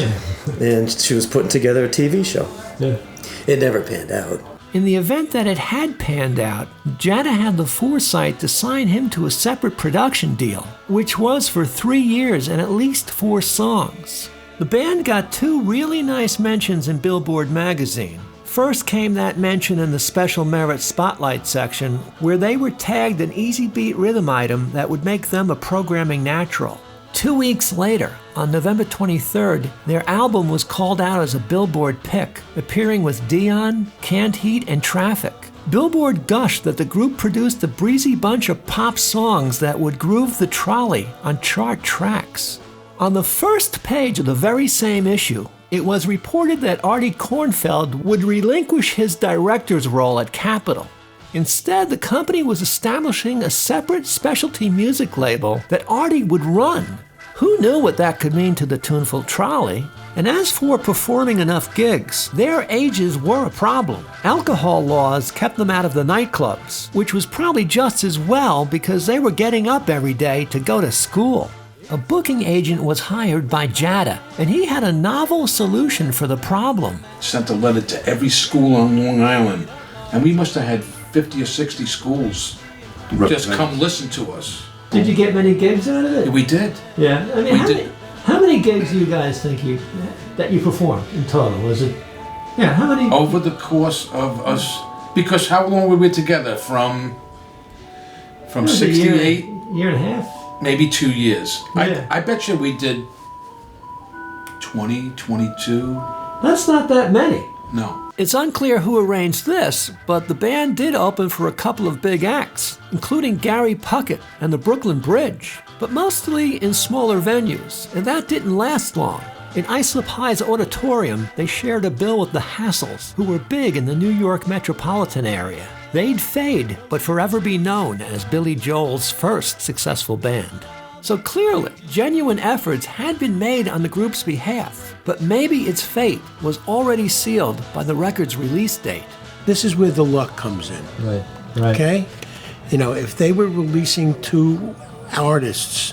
and she was putting together a TV show. Yeah. It never panned out. In the event that it had panned out, Jana had the foresight to sign him to a separate production deal, which was for 3 years and at least 4 songs. The band got 2 really nice mentions in Billboard magazine. First came that mention in the Special Merit Spotlight section, where they were tagged an easy beat rhythm item that would make them a programming natural. 2 weeks later, on November 23rd, their album was called out as a Billboard pick, appearing with Dion, Canned Heat, and Traffic. Billboard gushed that the group produced a breezy bunch of pop songs that would groove the trolley on chart tracks. On the first page of the very same issue, it was reported that Artie Kornfeld would relinquish his director's role at Capitol. Instead, the company was establishing a separate specialty music label that Artie would run. Who knew what that could mean to the Tuneful Trolley? And as for performing enough gigs, their ages were a problem. Alcohol laws kept them out of the nightclubs, which was probably just as well because they were getting up every day to go to school. A booking agent was hired by Jada, and he had a novel solution for the problem. Sent a letter to every school on Long Island, and we must have had 50 or 60 schools just come listen to us. Did you get many gigs out of it? We did. Yeah, I mean, how many gigs do you guys think that you performed in total? Was it? Yeah, how many? Over the course of us, because how long were we together? From 68? Year and a half? Maybe 2 years. Yeah. I bet you we did 20, 22. That's not that many. No. It's unclear who arranged this, but the band did open for a couple of big acts, including Gary Puckett and the Brooklyn Bridge, but mostly in smaller venues, and that didn't last long. In Islip High's auditorium, they shared a bill with the Hassles, who were big in the New York metropolitan area. They'd fade, but forever be known as Billy Joel's first successful band. So clearly, genuine efforts had been made on the group's behalf, but maybe its fate was already sealed by the record's release date. This is where the luck comes in. Right. Okay? You know, if they were releasing two artists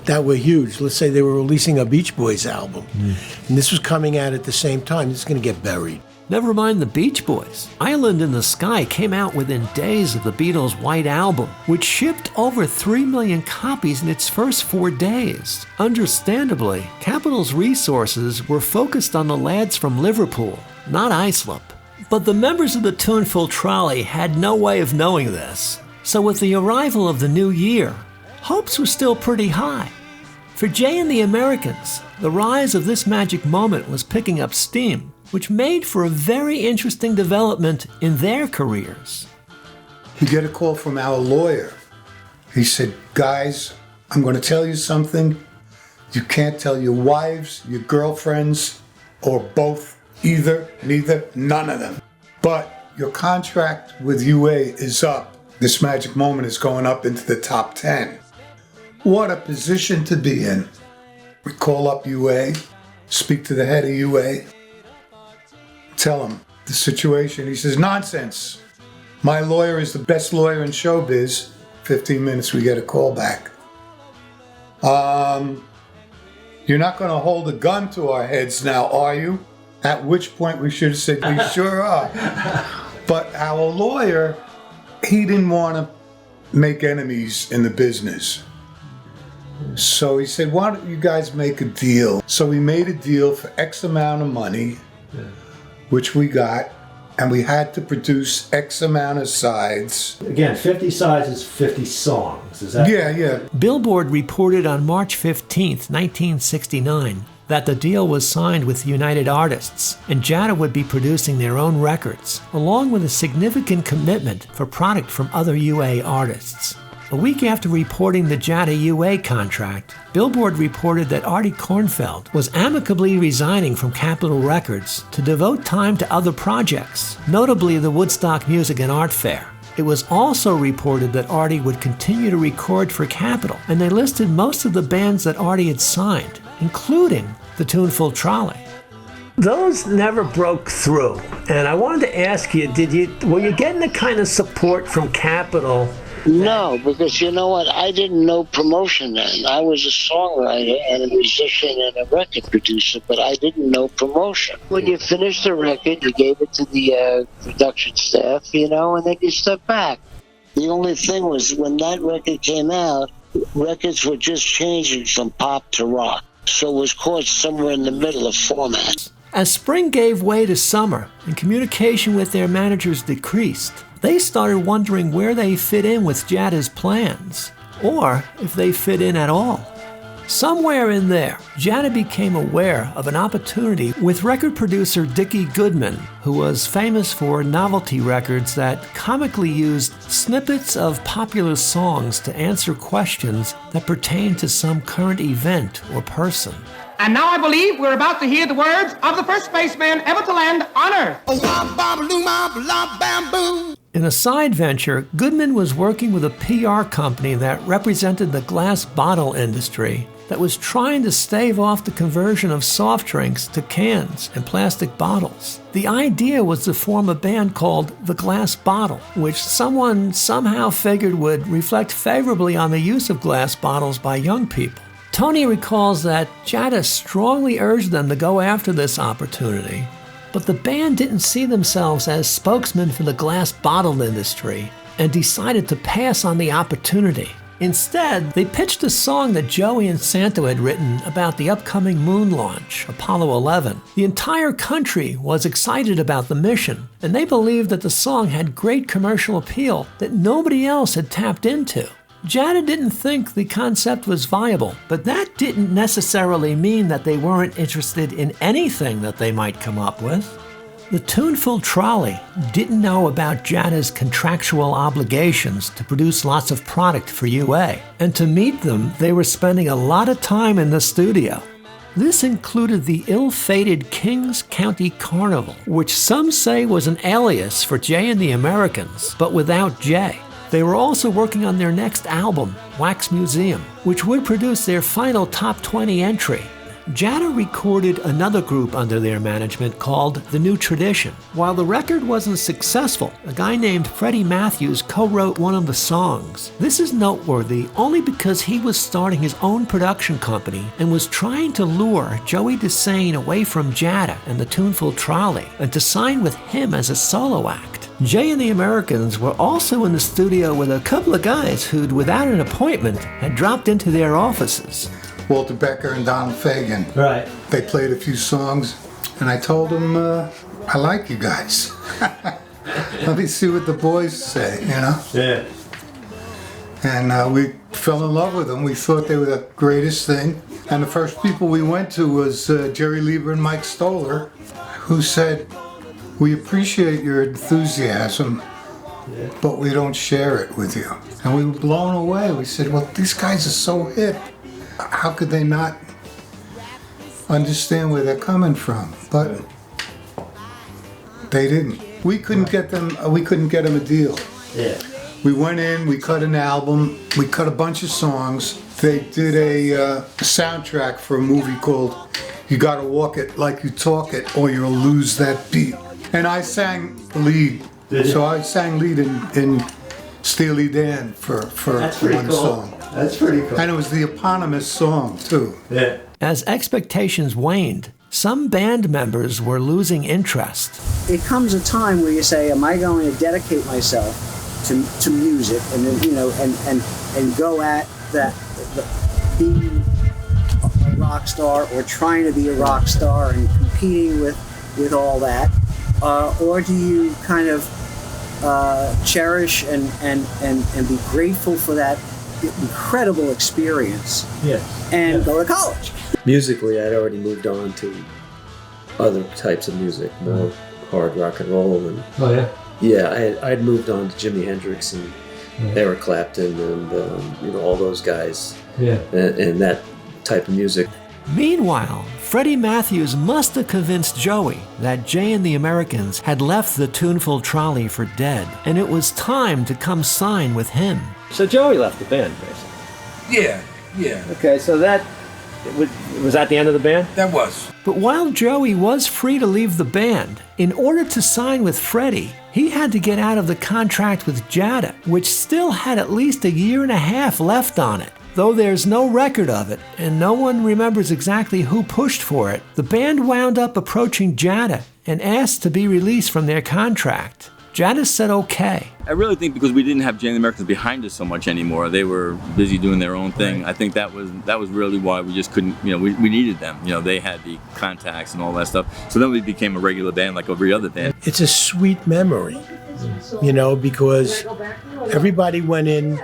that were huge, let's say they were releasing a Beach Boys album, and this was coming out at the same time, it's going to get buried. Never mind the Beach Boys. Island in the Sky came out within days of the Beatles' White Album, which shipped over 3 million copies in its first 4 days. Understandably, Capitol's resources were focused on the lads from Liverpool, not Islip. But the members of the Tuneful Trolley had no way of knowing this. So with the arrival of the new year, hopes were still pretty high. For Jay and the Americans, the rise of this magic moment was picking up steam, which made for a very interesting development in their careers. You get a call from our lawyer. He said, guys, I'm going to tell you something. You can't tell your wives, your girlfriends, or both, either, neither, none of them. But your contract with UA is up. This magic moment is going up into the top 10. What a position to be in. We call up UA, speak to the head of UA, tell him the situation. He says, nonsense. My lawyer is the best lawyer in showbiz. 15 minutes, we get a call back. You're not going to hold a gun to our heads now, are you? At which point we should have said, we sure are. But our lawyer, he didn't want to make enemies in the business. So he said, why don't you guys make a deal? So we made a deal for X amount of money, which we got, and we had to produce X amount of sides. Again, 50 sides is 50 songs, is that? Yeah. Billboard reported on March 15th, 1969, that the deal was signed with United Artists, and Jada would be producing their own records, along with a significant commitment for product from other UA artists. A week after reporting the Jada UA contract, Billboard reported that Artie Kornfeld was amicably resigning from Capitol Records to devote time to other projects, notably the Woodstock Music and Art Fair. It was also reported that Artie would continue to record for Capitol, and they listed most of the bands that Artie had signed, including the Tuneful Trolley. Those never broke through, and I wanted to ask you, were you getting the kind of support from Capitol? No, because you know what? I didn't know promotion then. I was a songwriter and a musician and a record producer, but I didn't know promotion. When you finished the record, you gave it to the production staff, and then you step back. The only thing was when that record came out, records were just changing from pop to rock. So it was caught somewhere in the middle of formats. As spring gave way to summer and communication with their managers decreased, they started wondering where they fit in with Jada's plans, or if they fit in at all. Somewhere in there, Jada became aware of an opportunity with record producer Dickie Goodman, who was famous for novelty records that comically used snippets of popular songs to answer questions that pertained to some current event or person. And now I believe we're about to hear the words of the first spaceman ever to land on Earth. In a side venture, Goodman was working with a PR company that represented the glass bottle industry that was trying to stave off the conversion of soft drinks to cans and plastic bottles. The idea was to form a band called The Glass Bottle, which someone somehow figured would reflect favorably on the use of glass bottles by young people. Tony recalls that Jada strongly urged them to go after this opportunity, but the band didn't see themselves as spokesmen for the glass bottle industry and decided to pass on the opportunity. Instead, they pitched a song that Joey and Santo had written about the upcoming moon launch, Apollo 11. The entire country was excited about the mission, and they believed that the song had great commercial appeal that nobody else had tapped into. Jada didn't think the concept was viable, but that didn't necessarily mean that they weren't interested in anything that they might come up with. The Tuneful Trolley didn't know about Jada's contractual obligations to produce lots of product for UA, and to meet them, they were spending a lot of time in the studio. This included the ill-fated Kings County Carnival, which some say was an alias for Jay and the Americans, but without Jay. They were also working on their next album, Wax Museum, which would produce their final top 20 entry. Jada recorded another group under their management called The New Tradition. While the record wasn't successful, a guy named Freddie Matthews co-wrote one of the songs. This is noteworthy only because he was starting his own production company and was trying to lure Joey Dessain away from Jada and the Tuneful Trolley and to sign with him as a solo act. Jay and the Americans were also in the studio with a couple of guys who'd, without an appointment, had dropped into their offices. Walter Becker and Donald Fagen. Right. They played a few songs, and I told them, I like you guys. Let me see what the boys say, you know? Yeah. And we fell in love with them. We thought they were the greatest thing. And the first people we went to was Jerry Lieber and Mike Stoller, who said, we appreciate your enthusiasm, but we don't share it with you. And we were blown away. We said, well, these guys are so hip. How could they not understand where they're coming from? But they didn't. We couldn't get them a deal. Yeah. We went in, we cut an album, we cut a bunch of songs. They did a soundtrack for a movie called You Gotta Walk It Like You Talk It or You'll Lose That Beat. And I sang lead. So I sang lead in Steely Dan for one song. That's pretty cool. And it was the eponymous song, too. Yeah. As expectations waned, some band members were losing interest. It comes a time where you say, am I going to dedicate myself to music and then, you know, and go at that, being a rock star or trying to be a rock star and competing with all that? Or do you kind of cherish and be grateful for that incredible experience and go to college? Musically, I'd already moved on to other types of music, more hard rock and roll. And I'd moved on to Jimi Hendrix and Eric Clapton and all those guys and that type of music. Meanwhile, Freddie Matthews must have convinced Joey that Jay and the Americans had left the Tuneful Trolley for dead, and it was time to come sign with him. So Joey left the band, basically. Yeah. Okay, so that was that the end of the band? That was. But while Joey was free to leave the band, in order to sign with Freddie, he had to get out of the contract with Jada, which still had at least 1.5 years left on it. Though there's no record of it, and no one remembers exactly who pushed for it, the band wound up approaching Jada and asked to be released from their contract. Jada said okay. I really think because we didn't have Jay and the Americans behind us so much anymore, they were busy doing their own thing. Right. I think that was really why we just couldn't, we needed them. They had the contacts and all that stuff. So then we became a regular band like every other band. It's a sweet memory, because everybody went in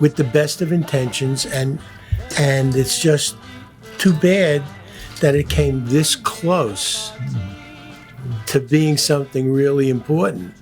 with the best of intentions, and And it's just too bad that it came this close to being something really important.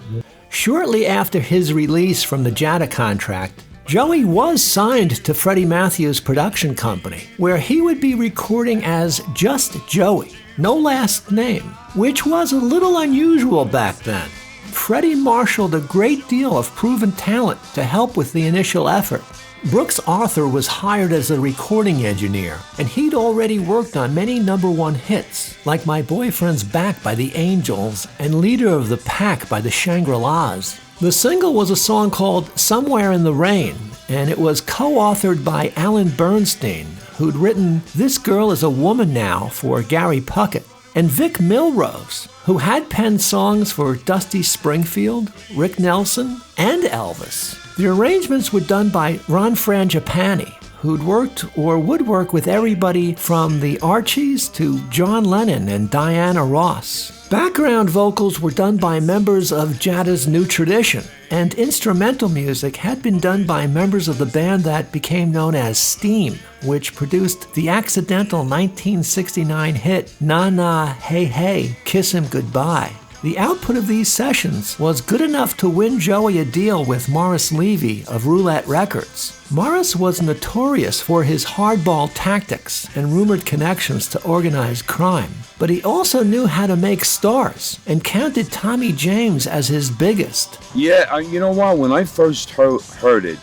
Shortly after his release from the Jada contract, Joey was signed to Freddie Matthews' production company, where he would be recording as just Joey, no last name, which was a little unusual back then. Freddie marshaled a great deal of proven talent to help with the initial effort. Brooks Arthur was hired as a recording engineer, and he'd already worked on many #1 hits, like My Boyfriend's Back by the Angels and Leader of the Pack by the Shangri-Las. The single was a song called Somewhere in the Rain, and it was co-authored by Alan Bernstein, who'd written This Girl is a Woman Now for Gary Puckett, and Vic Milrose, who had penned songs for Dusty Springfield, Rick Nelson, and Elvis. The arrangements were done by Ron Frangipani, who'd worked or would work with everybody from the Archies to John Lennon and Diana Ross. Background vocals were done by members of Jada's New Tradition, and instrumental music had been done by members of the band that became known as Steam, which produced the accidental 1969 hit Na Na Hey Hey, Kiss Him Goodbye. The output of these sessions was good enough to win Joey a deal with Morris Levy of Roulette Records. Morris was notorious for his hardball tactics and rumored connections to organized crime, but he also knew how to make stars and counted Tommy James as his biggest. Yeah, you know what? When I first heard it,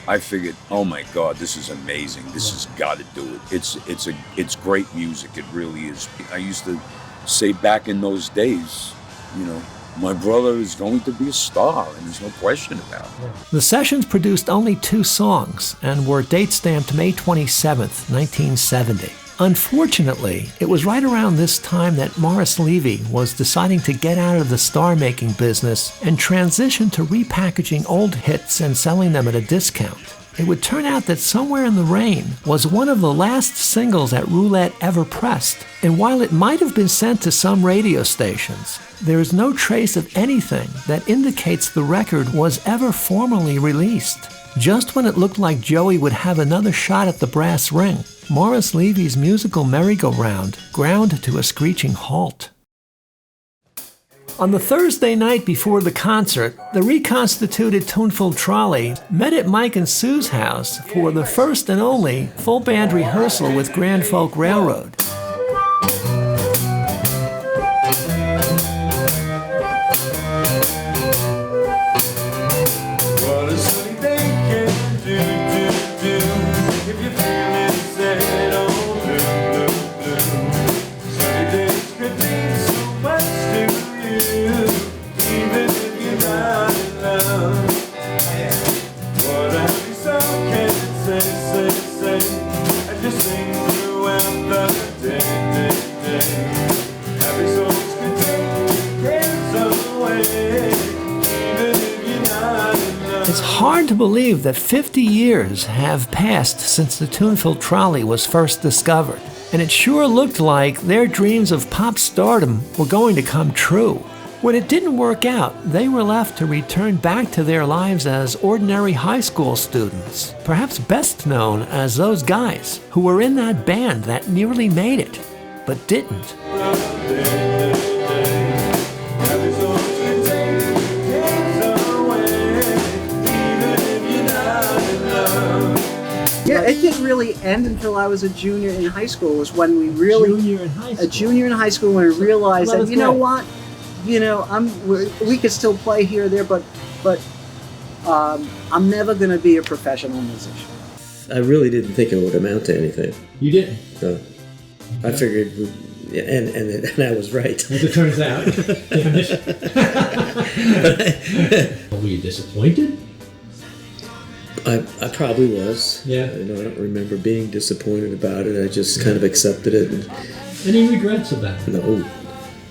I figured, oh my God, this is amazing. This has got to do it. It's great music. It really is. I used to say back in those days, you know, my brother is going to be a star, and there's no question about it. The sessions produced only 2 songs and were date-stamped May 27th, 1970. Unfortunately, it was right around this time that Morris Levy was deciding to get out of the star-making business and transition to repackaging old hits and selling them at a discount. It would turn out that Somewhere in the Rain was one of the last singles that Roulette ever pressed, and while it might have been sent to some radio stations, there is no trace of anything that indicates the record was ever formally released. Just when it looked like Joey would have another shot at the brass ring, Morris Levy's musical merry-go-round ground to a screeching halt. On the Thursday night before the concert, the reconstituted Tuneful Trolley met at Mike and Sue's house for the first and only full band rehearsal with Grand Folk Railroad. What a sunny day can do if you feel it said, oh, blue. Sunny days could mean so much to even if you're not in love. What a happy song can it say, and just sing throughout the day. Happy songs can take cares away, even if you're not in love. It's hard to believe that 50 years have passed since the Tuneful Trolley was first discovered, and it sure looked like their dreams of pop stardom were going to come true. When it didn't work out, they were left to return back to their lives as ordinary high school students, perhaps best known as those guys who were in that band that nearly made it, but didn't. Yeah, it didn't really end until I was a junior in high school. Was when we really a junior in high school when we realized that you know what, you know we could still play here or there, but I'm never going to be a professional musician. I really didn't think it would amount to anything. You didn't? No. I figured, and I was right. As it turns out. Were you disappointed? I probably was. Yeah. I don't remember being disappointed about it. I just kind of accepted it. And, any regrets about it?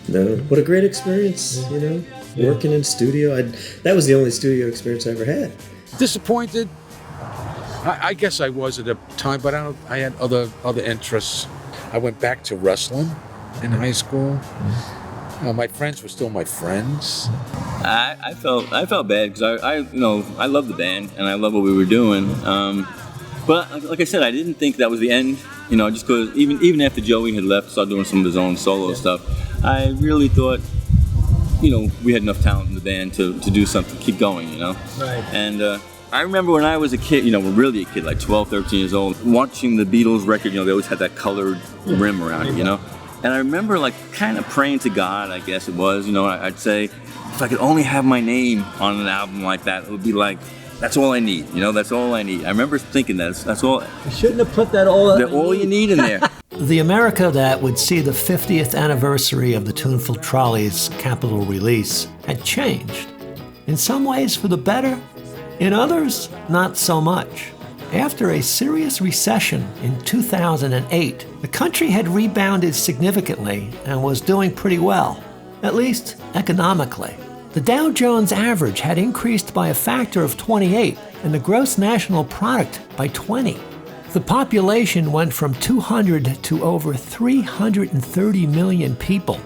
No. What a great experience, you know. Yeah. Working in studio. That was the only studio experience I ever had. Disappointed? I guess I was at the time, but I had other interests. I went back to wrestling in high school. My friends were still my friends. I felt bad because I love the band and I love what we were doing. But like I said, I didn't think that was the end. You know, just because even after Joey had left, started doing some of his own solo stuff, I really thought, you know, we had enough talent in the band to do something, keep going, you know? Right. And I remember when I was a kid, you know, really a kid, like 12, 13 years old, watching the Beatles record, you know, they always had that colored rim around it, you know? And I remember, like, kind of praying to God, I guess it was, you know, I'd say, if I could only have my name on an album like that, it would be like, that's all I need, you know, that's all I need. I remember thinking that's all. You shouldn't have put that all you need in there. The America that would see the 50th anniversary of the Tuneful Trolley's Capitol release had changed. In some ways for the better, in others, not so much. After a serious recession in 2008, the country had rebounded significantly and was doing pretty well, at least economically. The Dow Jones average had increased by a factor of 28 and the gross national product by 20. The population went from 200 to over 330 million people.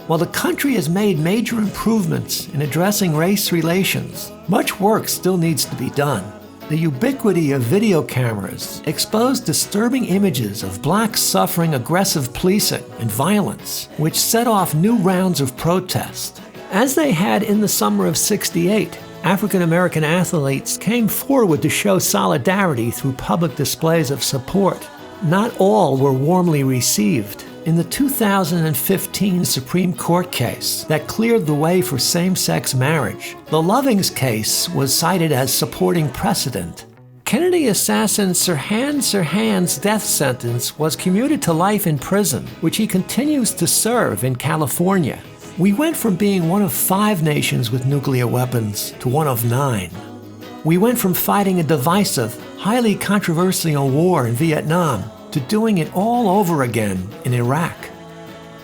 While the country has made major improvements in addressing race relations, much work still needs to be done. The ubiquity of video cameras exposed disturbing images of blacks suffering aggressive policing and violence, which set off new rounds of protest. As they had in the summer of '68, African American athletes came forward to show solidarity through public displays of support. Not all were warmly received. In the 2015 Supreme Court case that cleared the way for same-sex marriage, the Lovings case was cited as supporting precedent. Kennedy assassin Sirhan Sirhan's death sentence was commuted to life in prison, which he continues to serve in California. We went from being one of 5 nations with nuclear weapons to one of 9. We went from fighting a divisive, highly controversial war in Vietnam to doing it all over again in Iraq.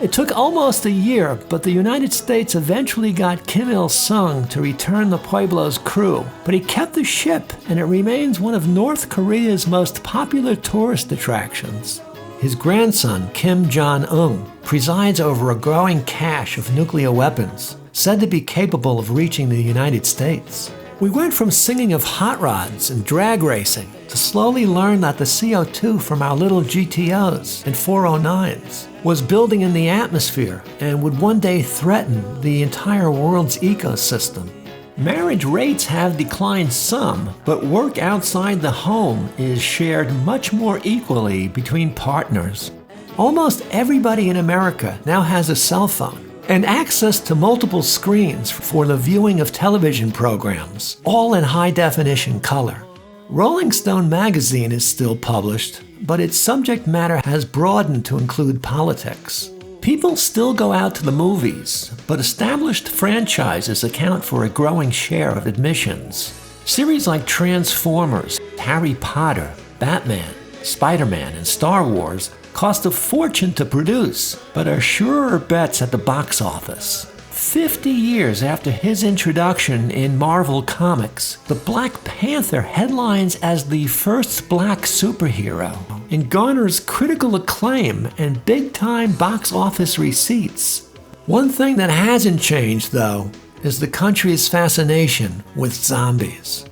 It took almost a year, but the United States eventually got Kim Il-sung to return the Pueblo's crew, but he kept the ship and it remains one of North Korea's most popular tourist attractions. His grandson, Kim Jong-un, presides over a growing cache of nuclear weapons, said to be capable of reaching the United States. We went from singing of hot rods and drag racing to slowly learn that the CO2 from our little GTOs and 409s was building in the atmosphere and would one day threaten the entire world's ecosystem. Marriage rates have declined some, but work outside the home is shared much more equally between partners. Almost everybody in America now has a cell phone and access to multiple screens for the viewing of television programs, all in high-definition color. Rolling Stone magazine is still published, but its subject matter has broadened to include politics. People still go out to the movies, but established franchises account for a growing share of admissions. Series like Transformers, Harry Potter, Batman, Spider-Man, and Star Wars cost a fortune to produce, but are surer bets at the box office. 50 years after his introduction in Marvel Comics, the Black Panther headlines as the first black superhero and garners critical acclaim and big-time box office receipts. One thing that hasn't changed, though, is the country's fascination with zombies.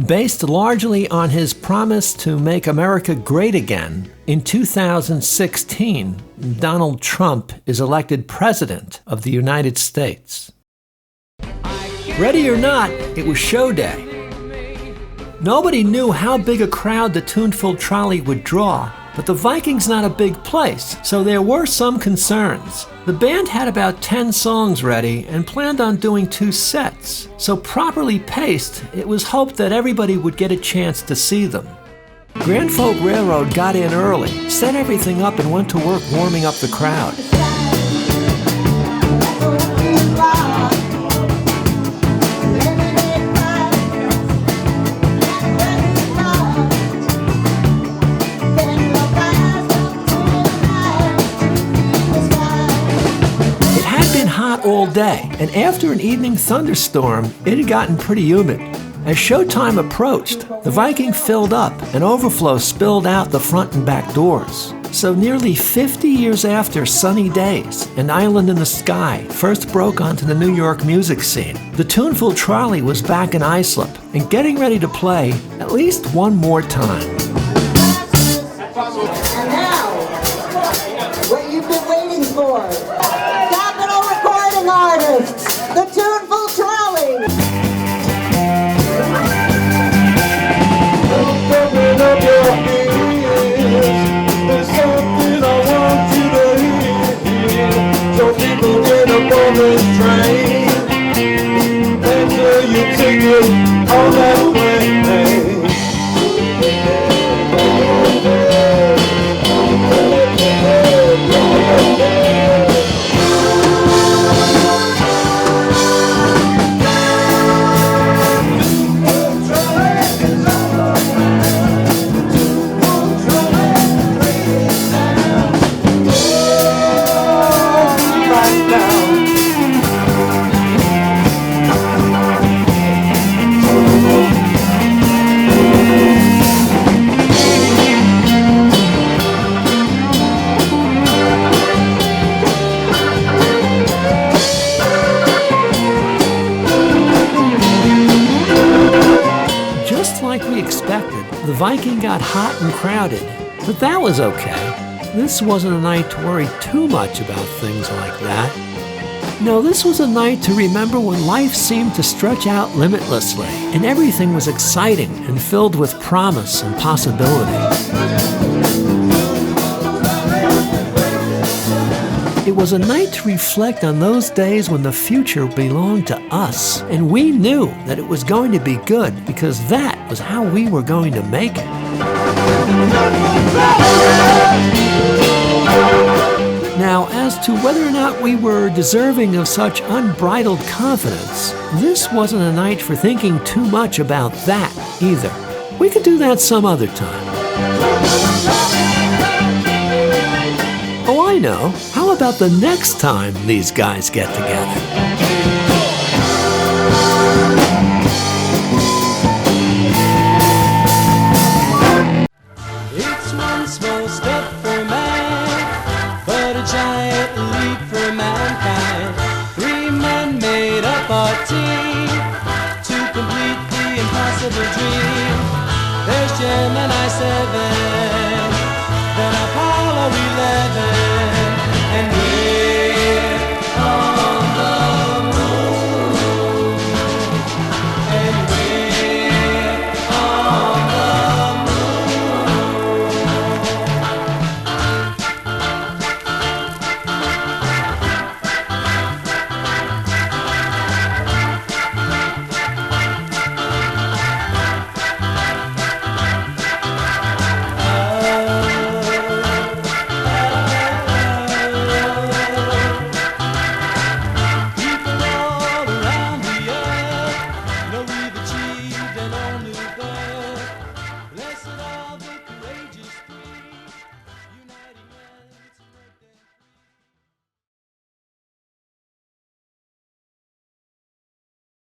Based largely on his promise to make America great again, in 2016, Donald Trump is elected President of the United States. Ready or not, it was show day. Nobody knew how big a crowd the Tuneful Trolley would draw, but the Viking's not a big place, so there were some concerns. The band had about 10 songs ready and planned on doing 2 sets, so properly paced, it was hoped that everybody would get a chance to see them. Grand Folk Railroad got in early, set everything up, and went to work warming up the crowd. All day, and after an evening thunderstorm, it had gotten pretty humid. As showtime approached, the Viking filled up and overflow spilled out the front and back doors. So nearly 50 years after Sunny Days, An Island in the Sky first broke onto the New York music scene, the Tuneful Trolley was back in Islip and getting ready to play at least one more time. got hot and crowded, but that was okay. This wasn't a night to worry too much about things like that. No, this was a night to remember when life seemed to stretch out limitlessly, and everything was exciting and filled with promise and possibility. It was a night to reflect on those days when the future belonged to us, and we knew that it was going to be good because that was how we were going to make it. Now, as to whether or not we were deserving of such unbridled confidence, this wasn't a night for thinking too much about that either. We could do that some other time. Oh, I know. How about the next time these guys get together? It's one small step for man, but a giant leap for mankind. 3 men made up our team to complete the impossible dream. There's Gemini 7